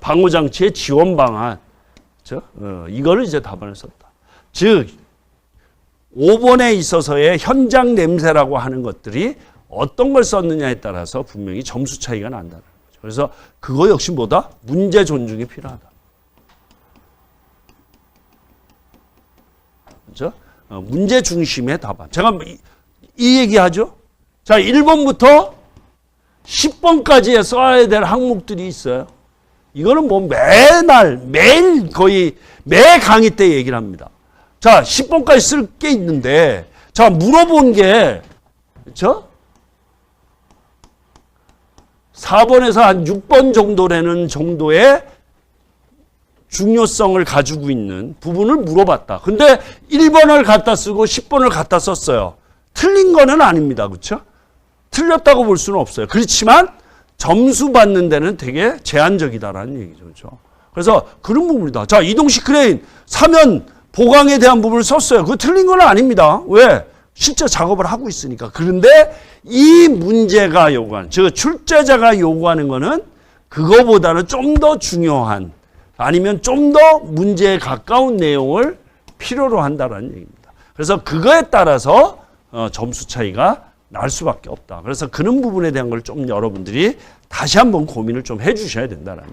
방호장치의 지원 방안. 그렇죠? 이거를 이제 답안을 썼다. 즉 5번에 있어서의 현장 냄새라고 하는 것들이 어떤 걸 썼느냐에 따라서 분명히 점수 차이가 난다는 거죠. 그래서 그거 역시 뭐다? 문제 존중이 필요하다. 그렇죠? 문제 중심의 답안. 제가 이 얘기하죠. 자, 1번부터 10번까지 써야 될 항목들이 있어요. 이거는 뭐 매일 거의 매 강의 때 얘기를 합니다. 자, 10번까지 쓸 게 있는데, 자, 물어본 게, 그렇죠? 4번에서 한 6번 정도라는 정도의 중요성을 가지고 있는 부분을 물어봤다. 근데 1번을 갖다 쓰고 10번을 갖다 썼어요. 틀린 거는 아닙니다. 그렇죠? 틀렸다고 볼 수는 없어요. 그렇지만 점수 받는 데는 되게 제한적이다라는 얘기죠. 그렇죠? 그래서 그런 부분이다. 자, 이동식 크레인 사면 보강에 대한 부분을 썼어요. 그거 틀린 건 아닙니다. 왜? 실제 작업을 하고 있으니까. 그런데 이 문제가 요구하는, 즉 출제자가 요구하는 거는 그거보다는 좀 더 중요한, 아니면 좀 더 문제에 가까운 내용을 필요로 한다는 얘기입니다. 그래서 그거에 따라서 점수 차이가 날 수밖에 없다. 그래서 그런 부분에 대한 걸 좀 여러분들이 다시 한번 고민을 좀 해주셔야 된다는.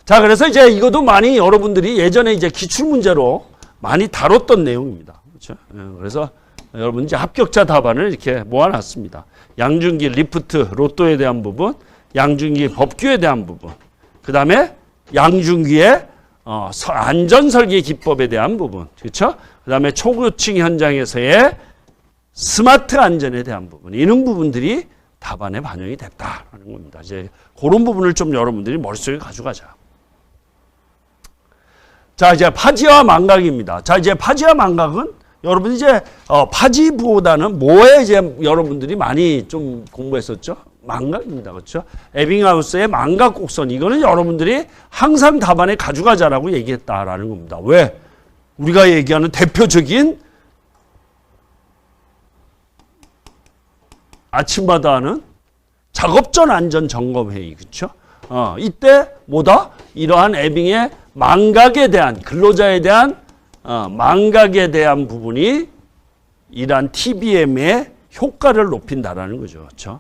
자, 그래서 이제 이것도 많이 여러분들이 예전에 이제 기출 문제로 많이 다뤘던 내용입니다. 그렇죠? 그래서 여러분 이제 합격자 답안을 이렇게 모아놨습니다. 양준기 리프트 로또에 대한 부분, 양준기 법규에 대한 부분, 그 다음에 양준기의 안전설계 기법에 대한 부분, 그렇죠? 그 다음에 초고층 현장에서의 스마트 안전에 대한 부분, 이런 부분들이 답안에 반영이 됐다라는 겁니다. 이제 그런 부분을 좀 여러분들이 머릿속에 가져가자. 자, 이제 파지와 망각입니다. 자, 이제 파지와 망각은 여러분 이제 파지보다는 뭐에 이제 여러분들이 많이 좀 공부했었죠? 망각입니다. 그렇죠? 에빙하우스의 망각 곡선, 이거는 여러분들이 항상 답안에 가져가자라고 얘기했다라는 겁니다. 왜? 우리가 얘기하는 대표적인 아침마다 하는 작업전 안전 점검 회의, 그렇죠? 이때 뭐다? 이러한 에빙의 망각에 대한, 근로자에 대한 망각에 대한 부분이 이러한 TBM의 효과를 높인다라는 거죠. 그렇죠?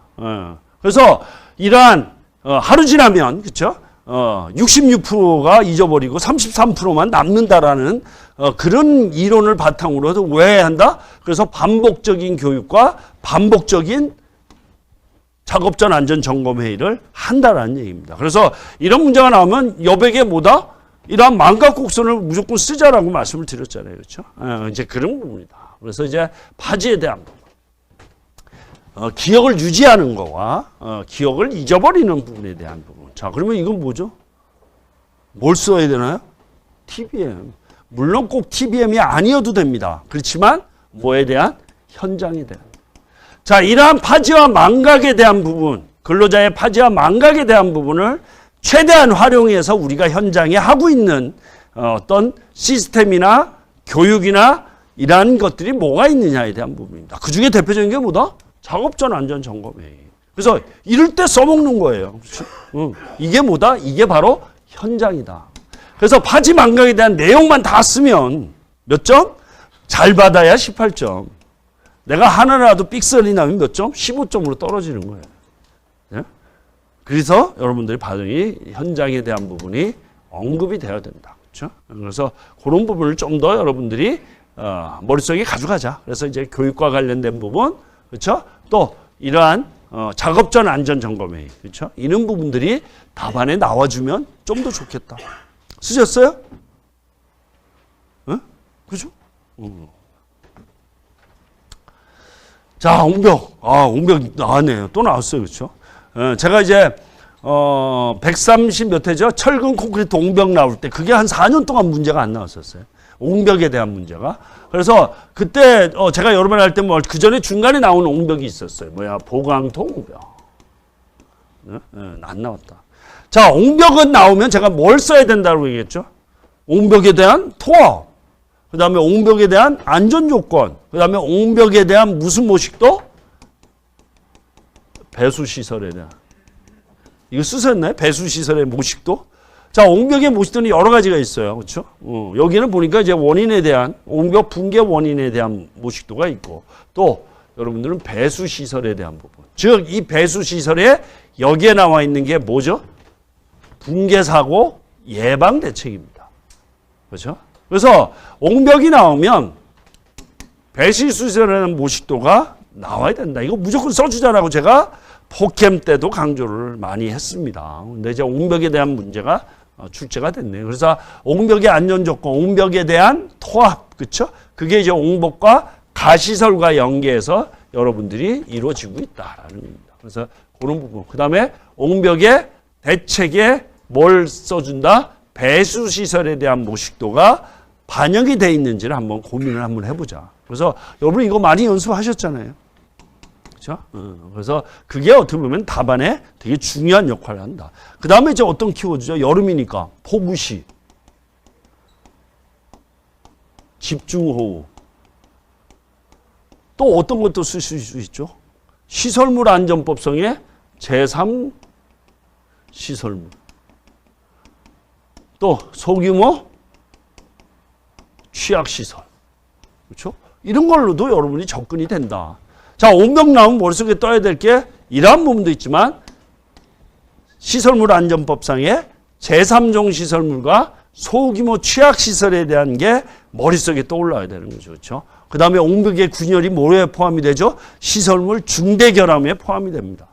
그래서 이러한 하루 지나면, 그렇죠? 66%가 잊어버리고 33%만 남는다라는 그런 이론을 바탕으로도 왜 한다? 그래서 반복적인 교육과 반복적인 작업전 안전 점검 회의를 한다라는 얘기입니다. 그래서 이런 문제가 나오면 여백에 뭐다? 이러한 망각 곡선을 무조건 쓰자라고 말씀을 드렸잖아요. 그렇죠? 이제 그런 부분이다. 그래서 이제 파지에 대한 부분, 기억을 유지하는 거와 기억을 잊어버리는 부분에 대한 부분. 자, 그러면 이건 뭐죠? 뭘 써야 되나요? TBM. 물론 꼭 TBM이 아니어도 됩니다. 그렇지만 뭐에 대한? 현장에 대한. 자, 이러한 파지와 망각에 대한 부분, 근로자의 파지와 망각에 대한 부분을 최대한 활용해서 우리가 현장에 하고 있는 어떤 시스템이나 교육이나 이러한 것들이 뭐가 있느냐에 대한 부분입니다. 그 중에 대표적인 게 뭐다? 작업전 안전 점검회의. 그래서 이럴 때 써먹는 거예요. 이게 뭐다? 이게 바로 현장이다. 그래서 파지 망각에 대한 내용만 다 쓰면 몇 점? 잘 받아야 18점. 내가 하나라도 삑설이 나면 몇 점? 15점으로 떨어지는 거예요. 네? 그래서 여러분들이 반응이 현장에 대한 부분이 언급이 되어야 된다. 그렇죠? 그래서 그런 부분을 좀 더 여러분들이 머릿속에 가져가자. 그래서 이제 교육과 관련된 부분, 그렇죠? 또 이러한 작업전 안전 점검회의, 그렇죠? 이런 부분들이 답안에 나와주면 좀 더 좋겠다. 쓰셨어요? 응? 그죠? 자, 옹벽. 옹벽 나왔네요. 또 나왔어요. 그렇죠? 제가 이제 130 몇 회죠? 철근 콘크리트 옹벽 나올 때 그게 한 4년 동안 문제가 안 나왔었어요. 옹벽에 대한 문제가. 그래서 그때 제가 여러 번 할 때 뭐 그 전에 중간에 나온 옹벽이 있었어요. 뭐야? 보강토 옹벽. 안 나왔다. 자, 옹벽은 나오면 제가 뭘 써야 된다고 얘기했죠? 옹벽에 대한 토합. 그 다음에 옹벽에 대한 안전요건, 그 다음에 옹벽에 대한 무슨 모식도? 배수시설에 대한. 이거 쓰셨나요? 배수시설의 모식도? 자, 옹벽의 모식도는 여러 가지가 있어요. 그렇죠? 여기는 보니까 이제 원인에 대한, 옹벽 붕괴 원인에 대한 모식도가 있고, 또 여러분들은 배수시설에 대한 부분. 즉, 이 배수시설에 여기에 나와 있는 게 뭐죠? 붕괴사고 예방 대책입니다. 그렇죠? 그래서 옹벽이 나오면 배수시설이라는 모식도가 나와야 된다. 이거 무조건 써주자라고 제가 포캠 때도 강조를 많이 했습니다. 근데 이제 옹벽에 대한 문제가 출제가 됐네요. 그래서 옹벽의 안전조건, 옹벽에 대한 토합, 그렇죠? 그게 이제 옹벽과 가시설과 연계해서 여러분들이 이루어지고 있다라는 겁니다. 그래서 그런 부분. 그 다음에 옹벽의 대책에 뭘 써준다? 배수시설에 대한 모식도가 반영이 돼 있는지를 한번 고민을 한번 해보자. 그래서 여러분 이거 많이 연습하셨잖아요. 그렇죠? 그래서 그게 어떻게 보면 답안에 되게 중요한 역할을 한다. 그 다음에 이제 어떤 키워드죠? 여름이니까 폭우시, 집중호우. 또 어떤 것도 쓸 수 있죠? 시설물 안전법성의 제3 시설물. 또 소규모 취약시설. 그렇죠? 이런 걸로도 여러분이 접근이 된다. 자, 온병 나오면 머릿속에 떠야 될 게 이러한 부분도 있지만 시설물 안전법상의 제3종 시설물과 소규모 취약시설에 대한 게 머릿속에 떠올라야 되는 거죠. 그렇죠? 그 다음에 옹벽의 균열이 뭐에 포함이 되죠? 시설물 중대결함에 포함이 됩니다.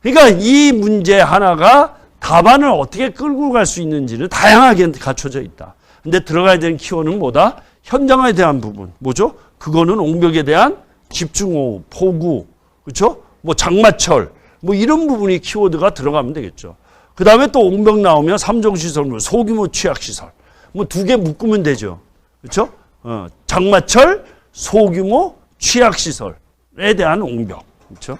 그러니까 이 문제 하나가 답안을 어떻게 끌고 갈 수 있는지는 다양하게 갖춰져 있다. 근데 들어가야 되는 키워드는 뭐다? 현장에 대한 부분. 뭐죠? 그거는 옹벽에 대한 집중호우, 폭우, 그렇죠? 뭐 장마철, 뭐 이런 부분이 키워드가 들어가면 되겠죠. 그 다음에 또 옹벽 나오면 3종 시설물, 소규모 취약시설. 뭐 2개 묶으면 되죠. 그렇죠? 장마철, 소규모 취약시설에 대한 옹벽. 그렇죠?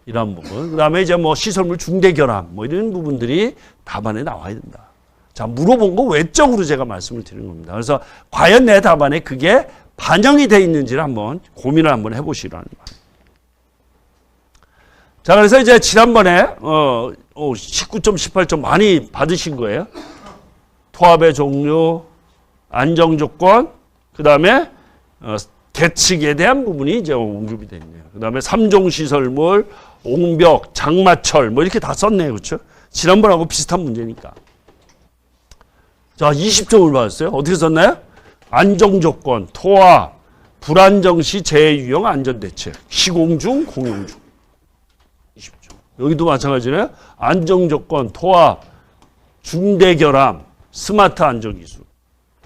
이런 부분. 그 다음에 이제 뭐 시설물 중대결함, 뭐 이런 부분들이 답안에 나와야 된다. 자, 물어본 거 외적으로 제가 말씀을 드리는 겁니다. 그래서 과연 내 답안에 그게 반영이 되어 있는지를 한번 고민을 한번 해보시라는 거예요. 자, 그래서 이제 지난번에 19점, 18점 많이 받으신 거예요. 토합의 종류, 안정조건, 그 다음에 계측에 대한 부분이 이제 언급이 되어 있네요. 그 다음에 3종 시설물, 옹벽, 장마철 뭐 이렇게 다 썼네요. 그렇죠? 지난번하고 비슷한 문제니까. 자, 20점을 받았어요. 어떻게 썼나요? 안정조건, 토합, 불안정 시 재유형 안전대책, 시공중, 공용중. 20점. 여기도 마찬가지네요. 안정조건, 토합, 중대결함, 스마트 안전기술.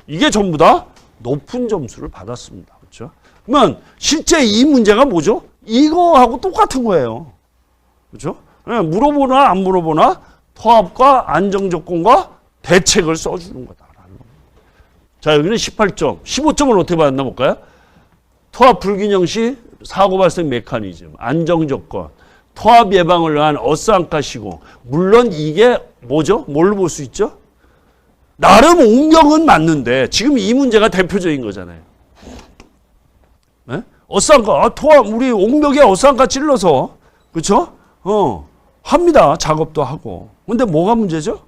이게 전부 다 높은 점수를 받았습니다. 그렇죠? 그러면 실제 이 문제가 뭐죠? 이거하고 똑같은 거예요. 그렇죠? 물어보나 안 물어보나 토합과 안정조건과 대책을 써주는 거다라는 겁니다. 자, 여기는 18점. 15점을 어떻게 받았나 볼까요? 토합 불균형 시 사고 발생 메커니즘, 안정조건, 토합 예방을 위한 어스안가 시공. 물론 이게 뭐죠? 뭘로 볼 수 있죠? 나름 옹벽은 맞는데 지금 이 문제가 대표적인 거잖아요. 네? 어스안가, 토합, 우리 옹벽에 어스안가 찔러서, 그렇죠? 합니다. 작업도 하고. 근데 뭐가 문제죠?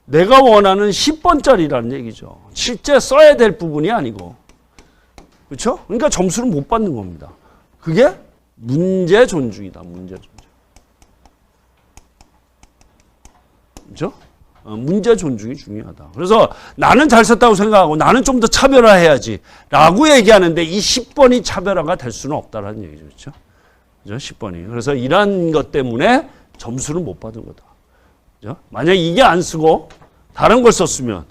내가 원하는 10번짜리라는 얘기죠. 실제 써야 될 부분이 아니고. 그렇죠? 그러니까 점수를 못 받는 겁니다. 그게 문제 존중이다. 문제 존중. 그렇죠? 문제 존중이 중요하다. 그래서 나는 잘 썼다고 생각하고 나는 좀 더 차별화해야지 라고 얘기하는데 이 10번이 차별화가 될 수는 없다라는 얘기죠. 그렇죠? 그죠? 10번이. 그래서 이런 것 때문에 점수를 못 받은 거다. 그죠? 만약 이게 안 쓰고 다른 걸 썼으면,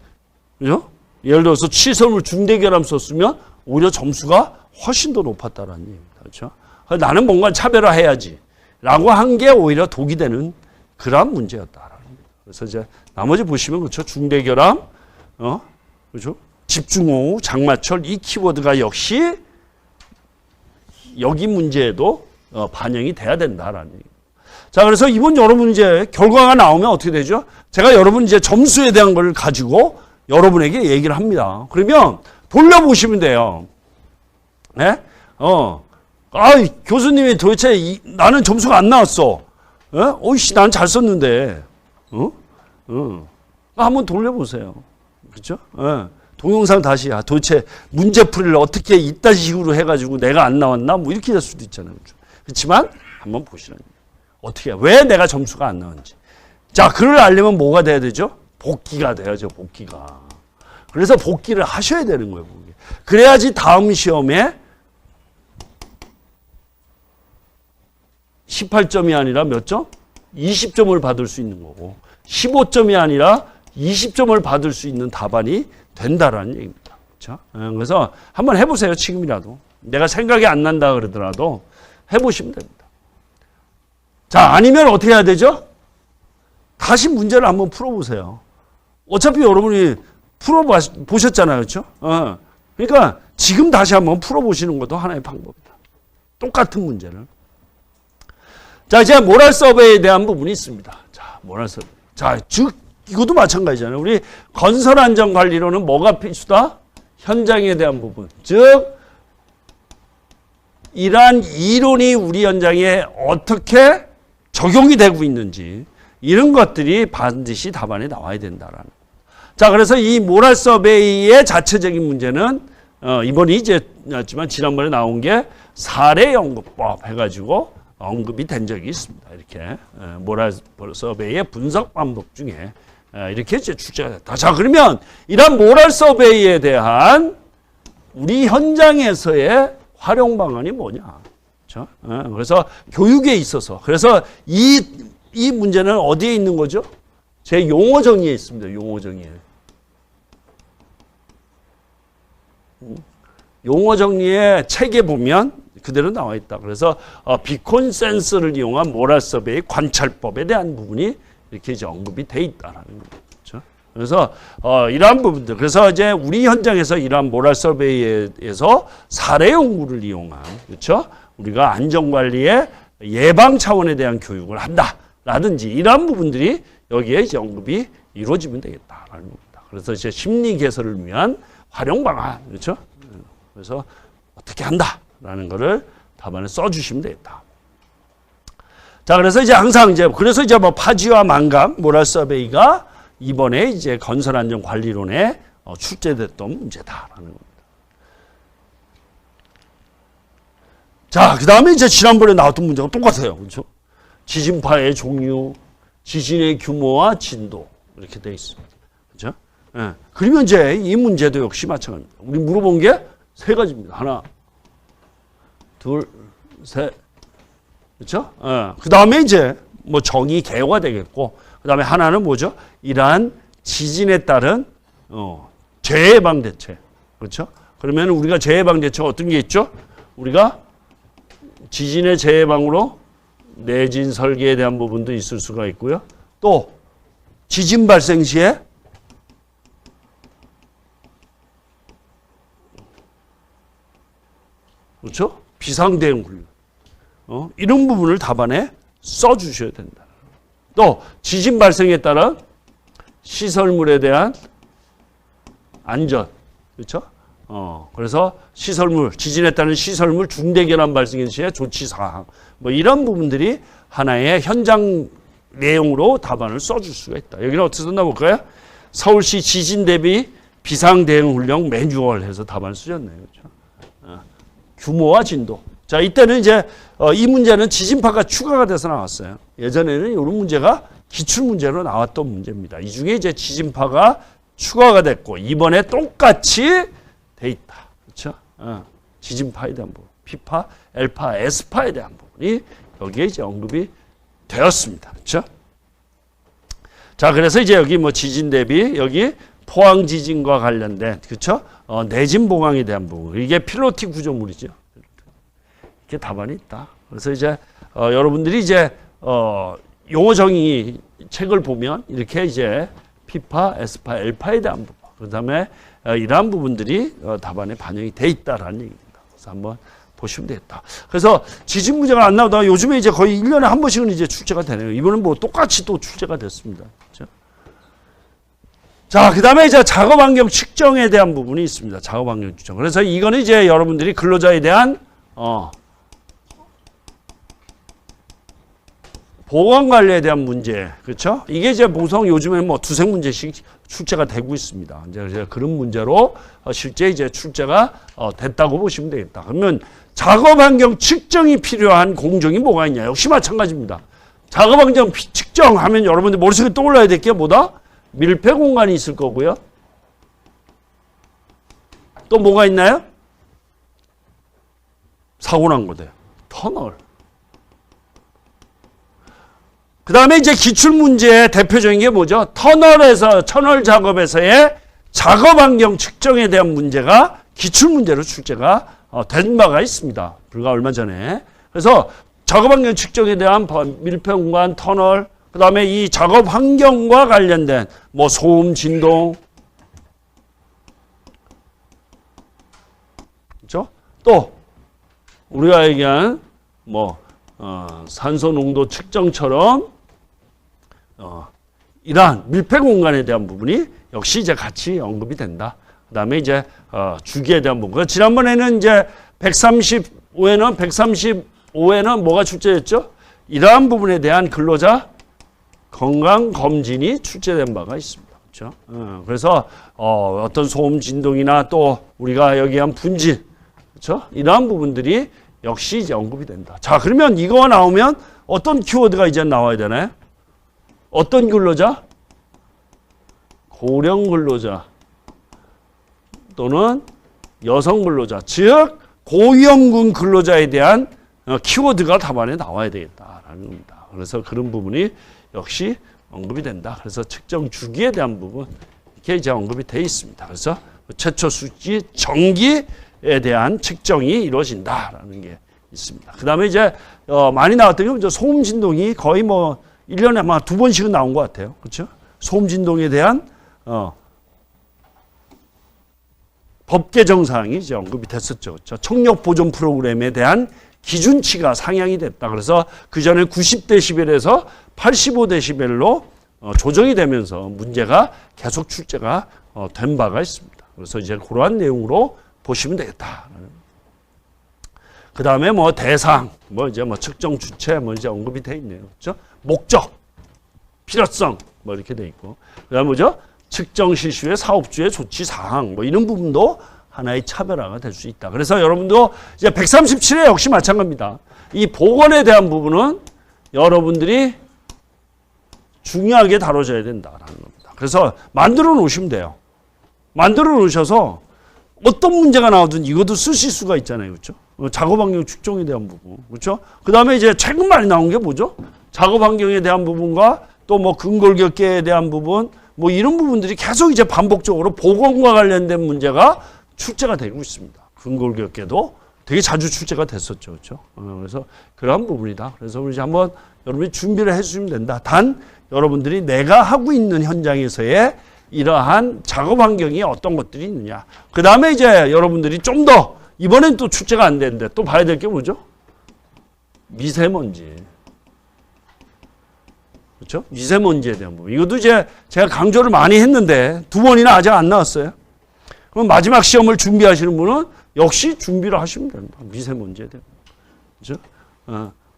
그죠? 예를 들어서 시설물 중대결함 썼으면 오히려 점수가 훨씬 더 높았다라는 얘기입니다. 그렇죠? 나는 뭔가 차별화해야지 라고 한 게 오히려 독이 되는 그런 문제였다라는 겁니다. 그래서 이제 나머지 보시면 그렇죠? 중대결함, 그렇죠? 집중호우, 장마철 이 키워드가 역시 여기 문제에도 반영이 돼야 된다라는 얘기입니다. 자, 그래서 이번 여러분 이제 결과가 나오면 어떻게 되죠? 제가 여러분 이제 점수에 대한 걸 가지고 여러분에게 얘기를 합니다. 그러면 돌려보시면 돼요. 네? 교수님이 도대체 나는 점수가 안 나왔어. 어이씨, 난 잘 썼는데. 한번 돌려보세요. 그렇죠? 동영상 다시, 도대체 문제풀이를 어떻게 이딴 식으로 해가지고 내가 안 나왔나? 뭐 이렇게 될 수도 있잖아요. 그렇죠? 그렇지만 한번 보시라는 거예요. 어떻게, 왜 내가 점수가 안 나왔는지. 자, 그걸 알려면 뭐가 돼야 되죠? 복기가 돼야죠, 복기가. 그래서 복기를 하셔야 되는 거예요, 복기. 그래야지 다음 시험에 18점이 아니라 몇 점? 20점을 받을 수 있는 거고, 15점이 아니라 20점을 받을 수 있는 답안이 된다라는 얘기입니다. 그렇죠? 그래서 한번 해보세요, 지금이라도. 내가 생각이 안 난다 그러더라도 해보시면 됩니다. 자, 아니면 어떻게 해야 되죠? 다시 문제를 한번 풀어보세요. 어차피 여러분이 풀어보셨잖아요. 그렇죠? 그러니까 지금 다시 한번 풀어보시는 것도 하나의 방법이다. 똑같은 문제를. 자, 이제 모랄 서베이에 대한 부분이 있습니다. 자, 모랄 서베이. 자, 즉 이것도 마찬가지잖아요. 우리 건설 안전 관리로는 뭐가 필수다? 현장에 대한 부분. 즉 이러한 이론이 우리 현장에 어떻게 적용이 되고 있는지 이런 것들이 반드시 답안에 나와야 된다라는. 자, 그래서 이 모랄 서베이의 자체적인 문제는 이번이 이제 나왔지만 지난번에 나온 게 사례 연구법 해가지고 언급이 된 적이 있습니다. 이렇게 모랄 서베이의 분석 방법 중에 이렇게 이제 출제가 됐다. 자, 그러면 이런 모랄 서베이에 대한 우리 현장에서의 활용 방안이 뭐냐? 그렇죠? 그래서 교육에 있어서 그래서 이 문제는 어디에 있는 거죠? 제 용어 정의에 있습니다. 용어 정의에. 용어 정리의 책에 보면 그대로 나와 있다. 그래서 비콘 센서를 이용한 모랄 서베이 관찰법에 대한 부분이 이렇게 이제 언급이 돼 있다라는 거죠. 그렇죠? 그래서 이러한 부분들. 그래서 이제 우리 현장에서 이러한 모랄 서베이에서 사례 연구를 이용한 그렇죠? 우리가 안전 관리의 예방 차원에 대한 교육을 한다라든지 이러한 부분들이 여기에 이제 언급이 이루어지면 되겠다라는 겁니다. 그래서 이제 심리 개선을 위한 활용 방안 그렇죠? 그래서 어떻게 한다라는 거를 답안에 써주시면 되겠다. 자, 그래서 이제 항상 이제 그래서 이제 뭐 파지와 망각 모랄 서베이가 이번에 이제 건설 안전 관리론에 출제됐던 문제다라는 겁니다. 자, 그 다음에 이제 지난번에 나왔던 문제가 똑같아요, 그렇죠? 지진파의 종류, 지진의 규모와 진도 이렇게 되어 있습니다, 그렇죠? 예. 그러면 이제 이 문제도 역시 마찬가지입니다. 우리 물어본 게 세 가지입니다. 하나, 둘, 셋. 그렇죠? 그 다음에 이제 뭐 정의 개요가 되겠고, 그 다음에 하나는 뭐죠? 이러한 지진에 따른 재해방 대책. 그렇죠? 그러면 우리가 재해방 대책 어떤 게 있죠? 우리가 지진의 재해방으로 내진 설계에 대한 부분도 있을 수가 있고요. 또 지진 발생 시에 그렇죠? 비상대응 훈련. 이런 부분을 답안에 써주셔야 된다. 또 지진 발생에 따른 시설물에 대한 안전. 그렇죠? 그래서 시설물, 지진에 따른 시설물 중대결함 발생 시의 조치사항. 뭐 이런 부분들이 하나의 현장 내용으로 답안을 써줄 수가 있다. 여기는 어떻게 썼나 볼까요? 서울시 지진 대비 비상대응 훈련 매뉴얼 해서 답안을 쓰셨네요. 그렇죠? 규모와 진도. 자, 이때는 이제 이 문제는 지진파가 추가가 돼서 나왔어요. 예전에는 이런 문제가 기출 문제로 나왔던 문제입니다. 이 중에 이제 지진파가 추가가 됐고 이번에 똑같이 돼 있다. 그렇죠? 지진파에 대한 부분, P파, L파, S파에 대한 부분이 여기에 이제 언급이 되었습니다. 그렇죠? 자, 그래서 이제 여기 뭐 지진 대비 여기 포항 지진과 관련된 그렇죠? 내진 보강에 대한 부분. 이게 필로티 구조물이죠. 이렇게 답안이 있다. 그래서 이제 여러분들이 이제 용어 정의 책을 보면 이렇게 이제 P파, S파, L파에 대한 부분. 그다음에 이러한 부분들이 답안에 반영이 돼 있다라는 얘기입니다. 그래서 한번 보시면 되겠다. 그래서 지진 문제가 안 나오다가 요즘에 이제 거의 1년에 한 번씩은 이제 출제가 되네요. 이번은 뭐 똑같이 또 출제가 됐습니다. 그렇죠? 자, 그 다음에 이제 작업 환경 측정에 대한 부분이 있습니다. 작업 환경 측정. 그래서 이거는 이제 여러분들이 근로자에 대한, 보건 관리에 대한 문제. 그렇죠? 이게 이제 보통 요즘에 뭐 두세 문제씩 출제가 되고 있습니다. 이제 그런 문제로 실제 이제 출제가 됐다고 보시면 되겠다. 그러면 작업 환경 측정이 필요한 공정이 뭐가 있냐? 역시 마찬가지입니다. 작업 환경 측정하면 여러분들 머릿속에 떠올라야 될 게 뭐다? 밀폐 공간이 있을 거고요. 또 뭐가 있나요? 사고 난 거대요. 터널. 그 다음에 이제 기출문제의 대표적인 게 뭐죠? 터널 작업에서의 작업 환경 측정에 대한 문제가 기출문제로 출제가 된 바가 있습니다. 불과 얼마 전에. 그래서 작업 환경 측정에 대한 밀폐 공간, 터널, 그 다음에 이 작업 환경과 관련된 뭐 소음, 진동, 그렇죠? 또 우리가 얘기한 산소 농도 측정처럼 이러한 밀폐 공간에 대한 부분이 역시 이제 같이 언급이 된다. 그다음에 이제 주기에 대한 부분. 지난번에는 이제 135회는 뭐가 출제됐죠? 이러한 부분에 대한 근로자 건강 검진이 출제된 바가 있습니다. 그렇죠? 그래서 어떤 소음 진동이나 또 우리가 여기한 분진, 그렇죠? 이러한 부분들이 역시 이제 언급이 된다. 자, 그러면 이거가 나오면 어떤 키워드가 이제 나와야 되나요? 어떤 근로자? 고령 근로자 또는 여성 근로자, 즉 고위험군 근로자에 대한 키워드가 답안에 나와야 되겠다라는 겁니다. 그래서 그런 부분이 역시 언급이 된다. 그래서 측정 주기에 대한 부분 이렇게 이제 언급이 되어 있습니다. 그래서 최초 수치 정기에 대한 측정이 이루어진다라는 게 있습니다. 그 다음에 이제 많이 나왔던 게 소음 진동이 거의 1년에 아마 2번씩은 나온 것 같아요. 그렇죠? 소음 진동에 대한 법 개정 사항이 이제 언급이 됐었죠. 그렇죠? 청력 보존 프로그램에 대한 기준치가 상향이 됐다. 그래서 그 전에 90데시벨에서 85데시벨로 조정이 되면서 문제가 계속 출제가 된 바가 있습니다. 그래서 이제 그러한 내용으로 보시면 되겠다. 그 다음에 대상, 이제 측정 주체, 이제 언급이 돼 있네요. 그렇죠? 목적, 필요성, 이렇게 돼 있고. 그 다음에 뭐죠? 측정 실시 후의 사업주의 조치 사항, 이런 부분도 하나의 차별화가 될 수 있다. 그래서 여러분도 이제 137회 역시 마찬가지입니다. 이 보건에 대한 부분은 여러분들이 중요하게 다뤄져야 된다라는 겁니다. 그래서 만들어 놓으시면 돼요. 만들어 놓으셔서 어떤 문제가 나오든 이것도 쓰실 수가 있잖아요. 그렇죠? 작업 환경 측정에 대한 부분. 그렇죠? 그 다음에 이제 최근 많이 나온 게 뭐죠? 작업 환경에 대한 부분과 또 근골격계에 대한 부분, 이런 부분들이 계속 이제 반복적으로 보건과 관련된 문제가 출제가 되고 있습니다. 근골격계도 되게 자주 출제가 됐었죠. 그렇죠? 그래서 그러한 부분이다. 그래서 우리 한번 여러분이 준비를 해주시면 된다. 단 여러분들이 내가 하고 있는 현장에서의 이러한 작업 환경이 어떤 것들이 있느냐. 그 다음에 이제 여러분들이 좀 더 이번엔 또 출제가 안 되는데 또 봐야 될 게 뭐죠? 미세먼지. 그렇죠? 미세먼지에 대한 부분. 이것도 이제 제가 강조를 많이 했는데 2번이나 아직 안 나왔어요. 그럼 마지막 시험을 준비하시는 분은 역시 준비를 하시면 됩니다. 미세먼지에 대한. 그렇죠?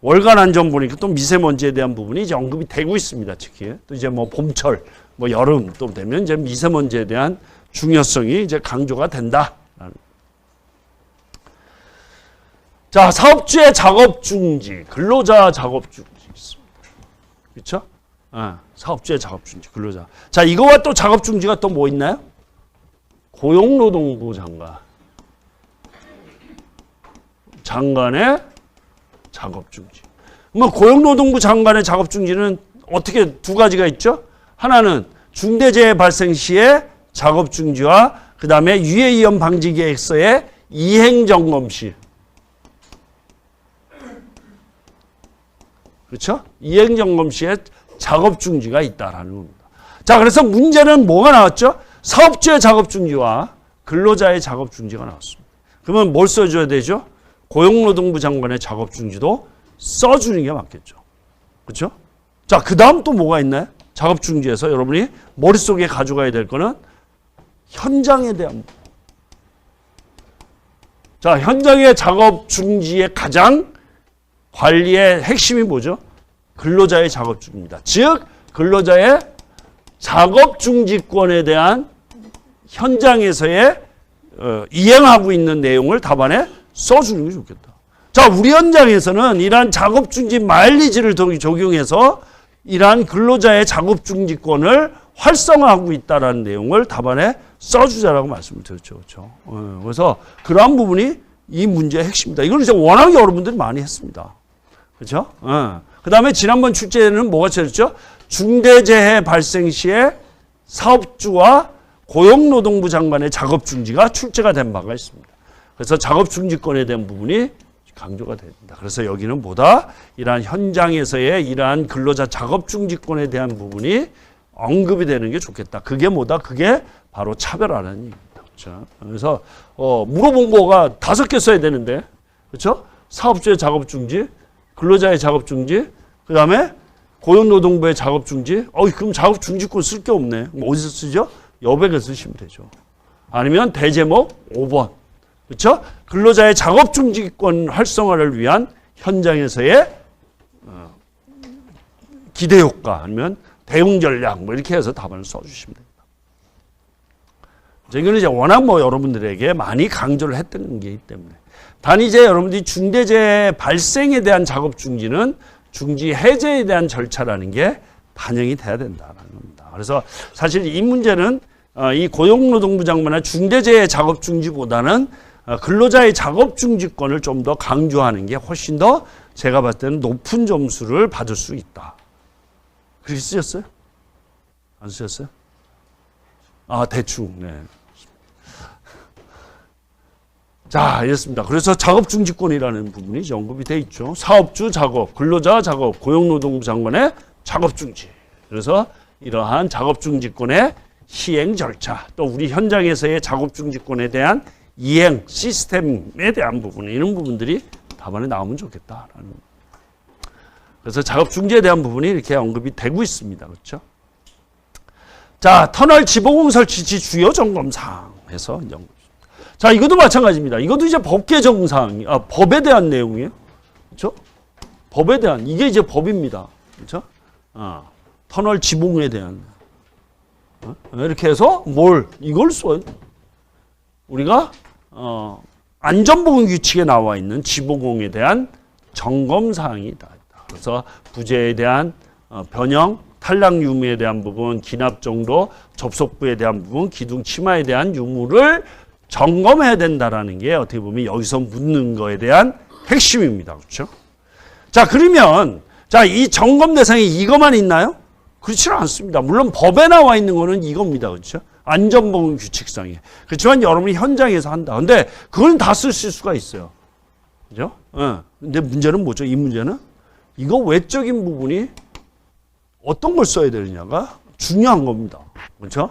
월간 안전 보니까 또 미세먼지에 대한 부분이 이제 언급이 되고 있습니다. 특히 또 이제 봄철, 여름 또 되면 이제 미세먼지에 대한 중요성이 이제 강조가 된다. 자, 사업주의 작업 중지, 근로자 작업 중지 있습니다. 그렇죠? 사업주의 작업 중지, 근로자. 자, 이거와 또 작업 중지가 또 뭐 있나요? 고용노동부 장관의 작업 중지. 고용노동부 장관의 작업 중지는 어떻게 두 가지가 있죠? 하나는 중대재해 발생 시에 작업 중지와 그 다음에 유해위험 방지 계획서의 이행 점검 시. 그렇죠? 이행 점검 시에 작업 중지가 있다라는 겁니다. 자, 그래서 문제는 뭐가 나왔죠? 사업주의 작업 중지와 근로자의 작업 중지가 나왔습니다. 그러면 뭘 써줘야 되죠? 고용노동부 장관의 작업 중지도 써주는 게 맞겠죠. 그렇죠? 자, 그 다음 또 뭐가 있나요? 작업 중지에서 여러분이 머릿속에 가져가야 될 거는 현장에 대한. 자, 현장의 작업 중지의 가장 관리의 핵심이 뭐죠? 근로자의 작업 중지입니다. 즉, 근로자의 작업 중지권에 대한 현장에서의 이행하고 있는 내용을 답안에 써주는 게 좋겠다. 자, 우리 현장에서는 이러한 작업 중지 마일리지를 적용해서 이러한 근로자의 작업 중지권을 활성화하고 있다는 내용을 답안에 써주자라고 말씀을 드렸죠. 그렇죠? 그래서 그러한 부분이 이 문제의 핵심이다. 이걸 이제 워낙 여러분들이 많이 했습니다. 그렇죠? 그 다음에 지난번 출제는 뭐가 되었죠? 중대재해 발생 시에 사업주와 고용노동부 장관의 작업 중지가 출제가 된 바가 있습니다. 그래서 작업 중지권에 대한 부분이 강조가 됩니다. 그래서 여기는 뭐다? 이러한 현장에서의 이러한 근로자 작업 중지권에 대한 부분이 언급이 되는 게 좋겠다. 그게 뭐다? 그게 바로 차별화라는 얘기입니다. 자, 그래서 물어본 거가 5개 써야 되는데, 그렇죠? 사업주의 작업 중지, 근로자의 작업 중지, 그 다음에 고용노동부의 작업 중지. 그럼 작업 중지권 쓸 게 없네. 그럼 어디서 쓰죠? 여백에 쓰시면 되죠. 아니면 대제목 5번. 그렇죠? 근로자의 작업 중지권 활성화를 위한 현장에서의 기대 효과 아니면 대응 전략 뭐 이렇게 해서 답안을 써주시면 됩니다. 이거는 이제 워낙 뭐 여러분들에게 많이 강조를 했던 게이기 때문에 단 이제 여러분들이 중대재해 발생에 대한 작업 중지는 중지 해제에 대한 절차라는 게 반영이 돼야 된다는 겁니다. 그래서 사실 이 문제는 이 고용노동부 장관의 중대재해 작업 중지보다는 근로자의 작업 중지권을 좀 더 강조하는 게 훨씬 더 제가 봤을 때는 높은 점수를 받을 수 있다. 그렇게 쓰셨어요? 안 쓰셨어요? 대충. 네. 자, 이렇습니다. 그래서 작업 중지권이라는 부분이 이제 언급이 돼 있죠. 사업주 작업, 근로자 작업, 고용노동부 장관의 작업 중지. 그래서 이러한 작업 중지권의 시행 절차, 또 우리 현장에서의 작업 중지권에 대한 이행 시스템에 대한 부분, 이런 부분들이 답안에 나오면 좋겠다라는. 그래서 작업 중지에 대한 부분이 이렇게 언급이 되고 있습니다. 그렇죠? 자, 터널 지보공 설치 시 주요 점검 사항 해서 자, 이것도 마찬가지입니다. 이것도 이제 법 개정 사항, 법에 대한 내용이에요. 그렇죠? 법에 대한, 이게 이제 법입니다. 그렇죠? 터널 지보공에 대한. 이렇게 해서 이걸 써요. 우리가, 안전보건 규칙에 나와 있는 지보공에 대한 점검 사항이 있다. 그래서 부재에 대한 변형, 탈락 유무에 대한 부분, 기납 정도, 접속부에 대한 부분, 기둥 치마에 대한 유무를 점검해야 된다라는 게 어떻게 보면 여기서 묻는 거에 대한 핵심입니다. 그렇죠? 자, 그러면 이 점검 대상에 이것만 있나요? 그렇지는 않습니다. 물론 법에 나와 있는 거는 이겁니다. 그렇죠? 안전보건 규칙상에. 그렇지만 여러분이 현장에서 한다. 근데 그건 다 쓰실 수가 있어요. 그죠? 근데 문제는 뭐죠? 이 문제는 이거 외적인 부분이 어떤 걸 써야 되느냐가 중요한 겁니다. 그렇죠?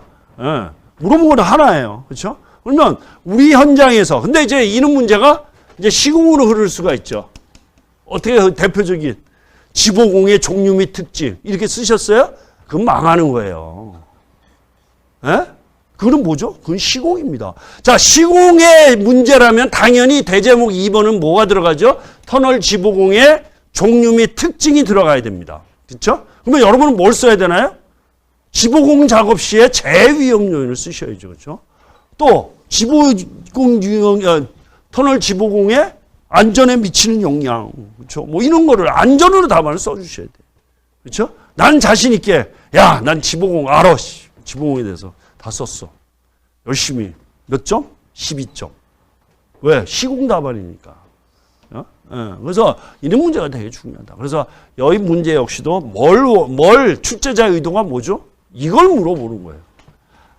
물어본 건 하나예요. 그렇죠? 그러면 우리 현장에서 근데 이제 이런 문제가 이제 시공으로 흐를 수가 있죠. 어떻게 대표적인 지보공의 종류 및 특징 이렇게 쓰셨어요? 그건 망하는 거예요. 그건 뭐죠? 그건 시공입니다. 자, 시공의 문제라면 당연히 대제목 2번은 뭐가 들어가죠? 터널 지보공의 종류 및 특징이 들어가야 됩니다. 그렇죠? 그러면 여러분은 뭘 써야 되나요? 지보공 작업 시에 재위험 요인을 쓰셔야죠. 그렇죠? 또 터널 지보공의 안전에 미치는 영향, 그렇죠? 뭐 이런 거를 안전으로 답안을 써주셔야 돼요. 그렇죠? 난 자신 있게, 난 지보공 알아. 지보공에 대해서 다 썼어. 열심히. 몇 점? 12점. 왜? 시공 답안이니까. 그래서 이런 문제가 되게 중요하다. 그래서 여기 문제 역시도 출제자의 의도가 뭐죠? 이걸 물어보는 거예요.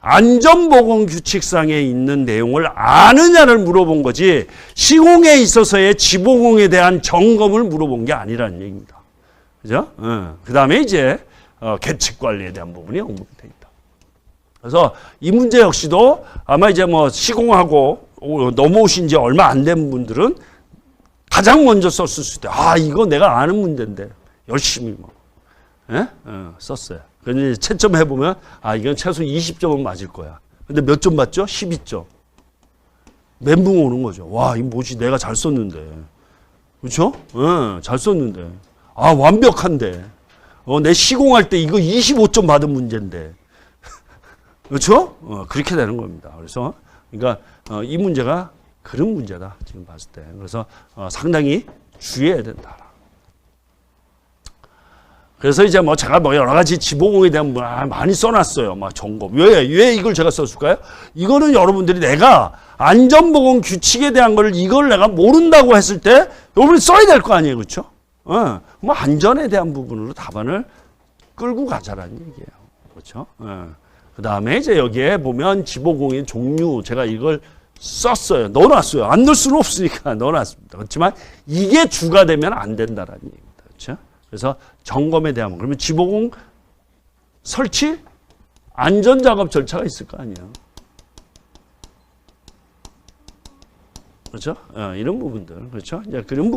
안전보건 규칙상에 있는 내용을 아느냐를 물어본 거지 시공에 있어서의 지보공에 대한 점검을 물어본 게 아니라는 얘기입니다. 그죠? 그 다음에 이제 계측 관리에 대한 부분이 언급이 되어 있다. 그래서 이 문제 역시도 아마 이제 시공하고 넘어오신 지 얼마 안 된 분들은 가장 먼저 썼을 수도 있다. 이거 내가 아는 문제인데 열심히 썼어요. 그런데 채점 해보면 이건 최소 20점은 맞을 거야. 근데 몇 점 맞죠? 12점. 멘붕 오는 거죠. 와, 이거 뭐지? 내가 잘 썼는데. 그렇죠? 잘 썼는데. 완벽한데. 내 시공할 때 이거 25점 받은 문제인데. 그렇죠? 그렇게 되는 겁니다. 그래서 그러니까 이 문제가 그런 문제다. 지금 봤을 때. 그래서 상당히 주의해야 된다. 그래서 이제 제가 여러 가지 지보공에 대한 많이 써놨어요. 점검. 왜 이걸 제가 썼을까요? 이거는 여러분들이 내가 안전보건 규칙에 대한 걸 이걸 내가 모른다고 했을 때 여러분이 써야 될 거 아니에요. 그렇죠? 안전에 대한 부분으로 답안을 끌고 가자라는 얘기예요. 그렇죠? 그 다음에 이제 여기에 보면 지보공의 종류 제가 이걸 썼어요. 넣어놨어요. 안 넣을 수는 없으니까 넣어놨습니다. 그렇지만 이게 주가 되면 안 된다라는 얘기입니다. 그렇죠? 그래서 점검에 대한 그러면 지보공 설치 안전작업 절차가 있을 거 아니에요. 그렇죠? 이런 부분들, 그렇죠? 이제 그런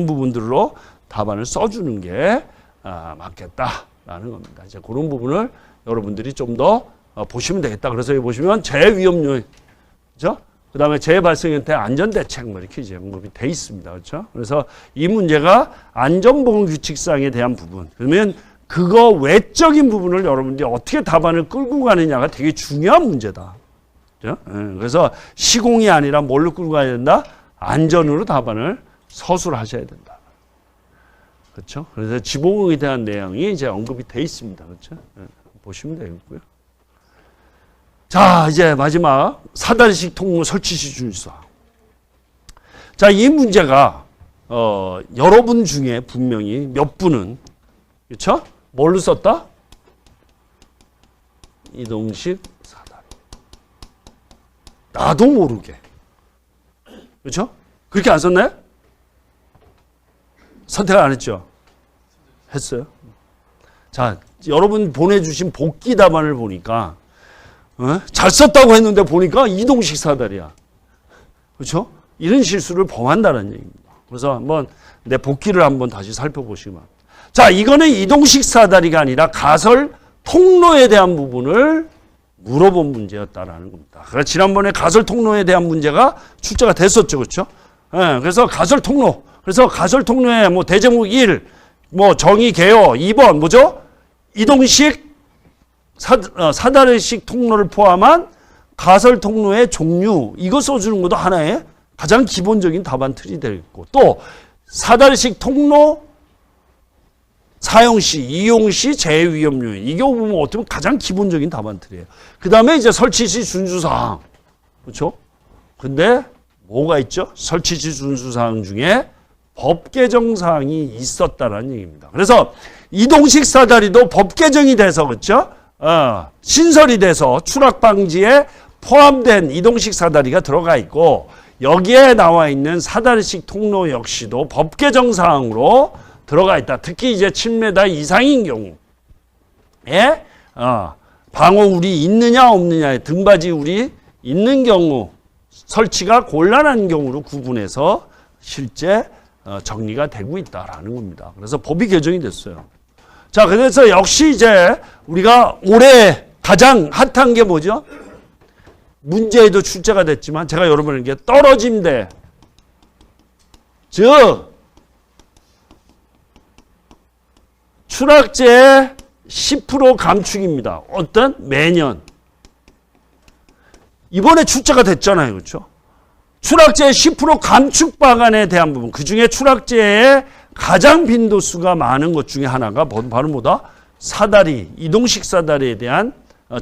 부분들로 답안을 써주는 게 맞겠다라는 겁니다. 이제 그런 부분을 여러분들이 좀 더 보시면 되겠다. 그래서 여기 보시면 재위험 요인, 그렇죠? 그 다음에 재발생형태 안전대책 뭐 이렇게 이제 언급이 돼 있습니다. 그렇죠? 그래서 이 문제가 안전보건규칙상에 대한 부분, 그러면 그거 외적인 부분을 여러분들이 어떻게 답안을 끌고 가느냐가 되게 중요한 문제다. 그렇죠? 그래서 시공이 아니라 뭘로 끌고 가야 된다? 안전으로 답안을 서술하셔야 된다. 그렇죠? 그래서 지보공에 대한 내용이 이제 언급이 돼 있습니다. 그렇죠? 보시면 되겠고요. 자, 이제 마지막 사다리식 통로 설치시 준수사. 자, 이 문제가 여러분 중에 분명히 몇 분은, 그렇죠? 뭘로 썼다? 이동식 사다리. 나도 모르게. 그렇죠? 그렇게 안 썼나요? 선택 안 했죠? 했어요. 자, 여러분 보내주신 복귀 답안을 보니까 잘 썼다고 했는데 보니까 이동식 사다리야. 그렇죠? 이런 실수를 범한다는 얘기입니다. 그래서 한번 내 복귀를 한번 다시 살펴보시면, 자, 이거는 이동식 사다리가 아니라 가설 통로에 대한 부분을 물어본 문제였다라는 겁니다. 그래서 지난번에 가설 통로에 대한 문제가 출제가 됐었죠. 그렇죠? 그래서 가설 통로. 그래서 가설 통로에 뭐 대제목 1, 뭐 정의 개요 2번 뭐죠? 이동식 사다리식 통로를 포함한 가설 통로의 종류, 이거 써주는 것도 하나의 가장 기본적인 답안 틀이 되겠고, 또 사다리식 통로 사용 시, 이용 시 재위험 요인, 이게 보면 어떻게 보면 가장 기본적인 답안 틀이에요. 그 다음에 이제 설치 시 준수사항, 그렇죠? 근데 뭐가 있죠? 설치 시 준수사항 중에 법 개정 사항이 있었다라는 얘기입니다. 그래서 이동식 사다리도 법 개정이 돼서, 그렇죠? 신설이 돼서 추락 방지에 포함된 이동식 사다리가 들어가 있고, 여기에 나와 있는 사다리식 통로 역시도 법 개정 사항으로 들어가 있다. 특히 이제 7m 이상인 경우에 방어울이 있느냐 없느냐에 등받이울이 있는 경우, 설치가 곤란한 경우로 구분해서 실제 정리가 되고 있다라는 겁니다. 그래서 법이 개정이 됐어요. 자, 그래서 역시 이제 우리가 올해 가장 핫한 게 뭐죠? 문제에도 출제가 됐지만 제가 여러분에게 떨어짐대, 즉 추락재의 10% 감축입니다. 어떤? 매년. 이번에 출제가 됐잖아요. 그렇죠? 추락재의 10% 감축 방안에 대한 부분, 그중에 추락재의 가장 빈도수가 많은 것 중에 하나가 바로 뭐다? 사다리, 이동식 사다리에 대한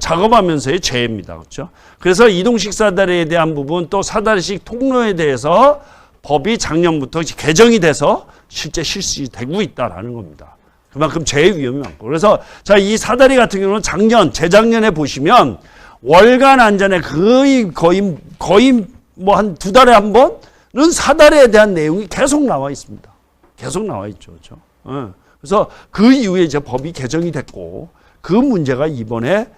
작업하면서의 재해입니다. 그렇죠? 그래서 이동식 사다리에 대한 부분, 또 사다리식 통로에 대해서 법이 작년부터 개정이 돼서 실제 실시되고 있다라는 겁니다. 그만큼 재해 위험이 많고. 그래서 자, 이 사다리 같은 경우는 재작년에 보시면 월간 안전에 거의 뭐 한 2달에 한 번은 사다리에 대한 내용이 계속 나와 있습니다. 계속 나와 있죠. 그렇죠? 그래서 그 이후에 이제 법이 개정이 됐고, 그 문제가 이번에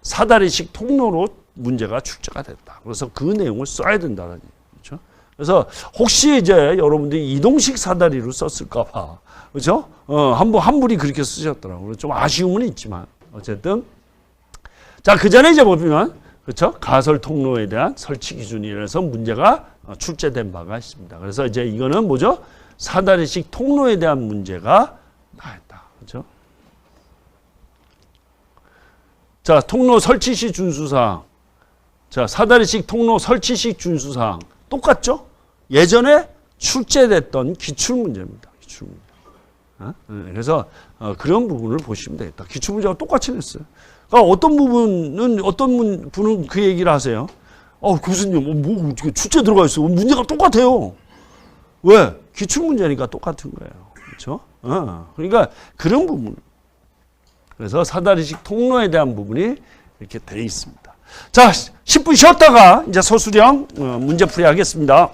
사다리식 통로로 문제가 출제가 됐다. 그래서 그 내용을 써야 된다는 얘기죠. 그렇죠? 그래서 혹시 이제 여러분들이 이동식 사다리로 썼을까봐, 그렇죠? 한 분이 그렇게 쓰셨더라고요. 좀 아쉬움은 있지만 어쨌든, 자, 그 전에 이제 보면, 그렇죠? 가설 통로에 대한 설치 기준이라서 문제가 출제된 바가 있습니다. 그래서 이제 이거는 뭐죠? 사다리식 통로에 대한 문제가 나왔다. 그렇죠? 자, 통로 설치 시 준수사항. 자, 사다리식 통로 설치 시 준수사항. 똑같죠? 예전에 출제됐던 기출문제입니다. 기출문제. 그래서 그런 부분을 보시면 되겠다. 기출문제가 똑같이 냈어요. 그러니까 어떤 분은 그 얘기를 하세요. 교수님, 뭐 어떻게 출제 들어가 있어? 문제가 똑같아요. 왜? 기출문제니까 똑같은 거예요. 그렇죠? 그러니까 그런 부분. 그래서 사다리식 통로에 대한 부분이 이렇게 돼 있습니다. 자, 10분 쉬었다가 이제 서술형 문제풀이 하겠습니다.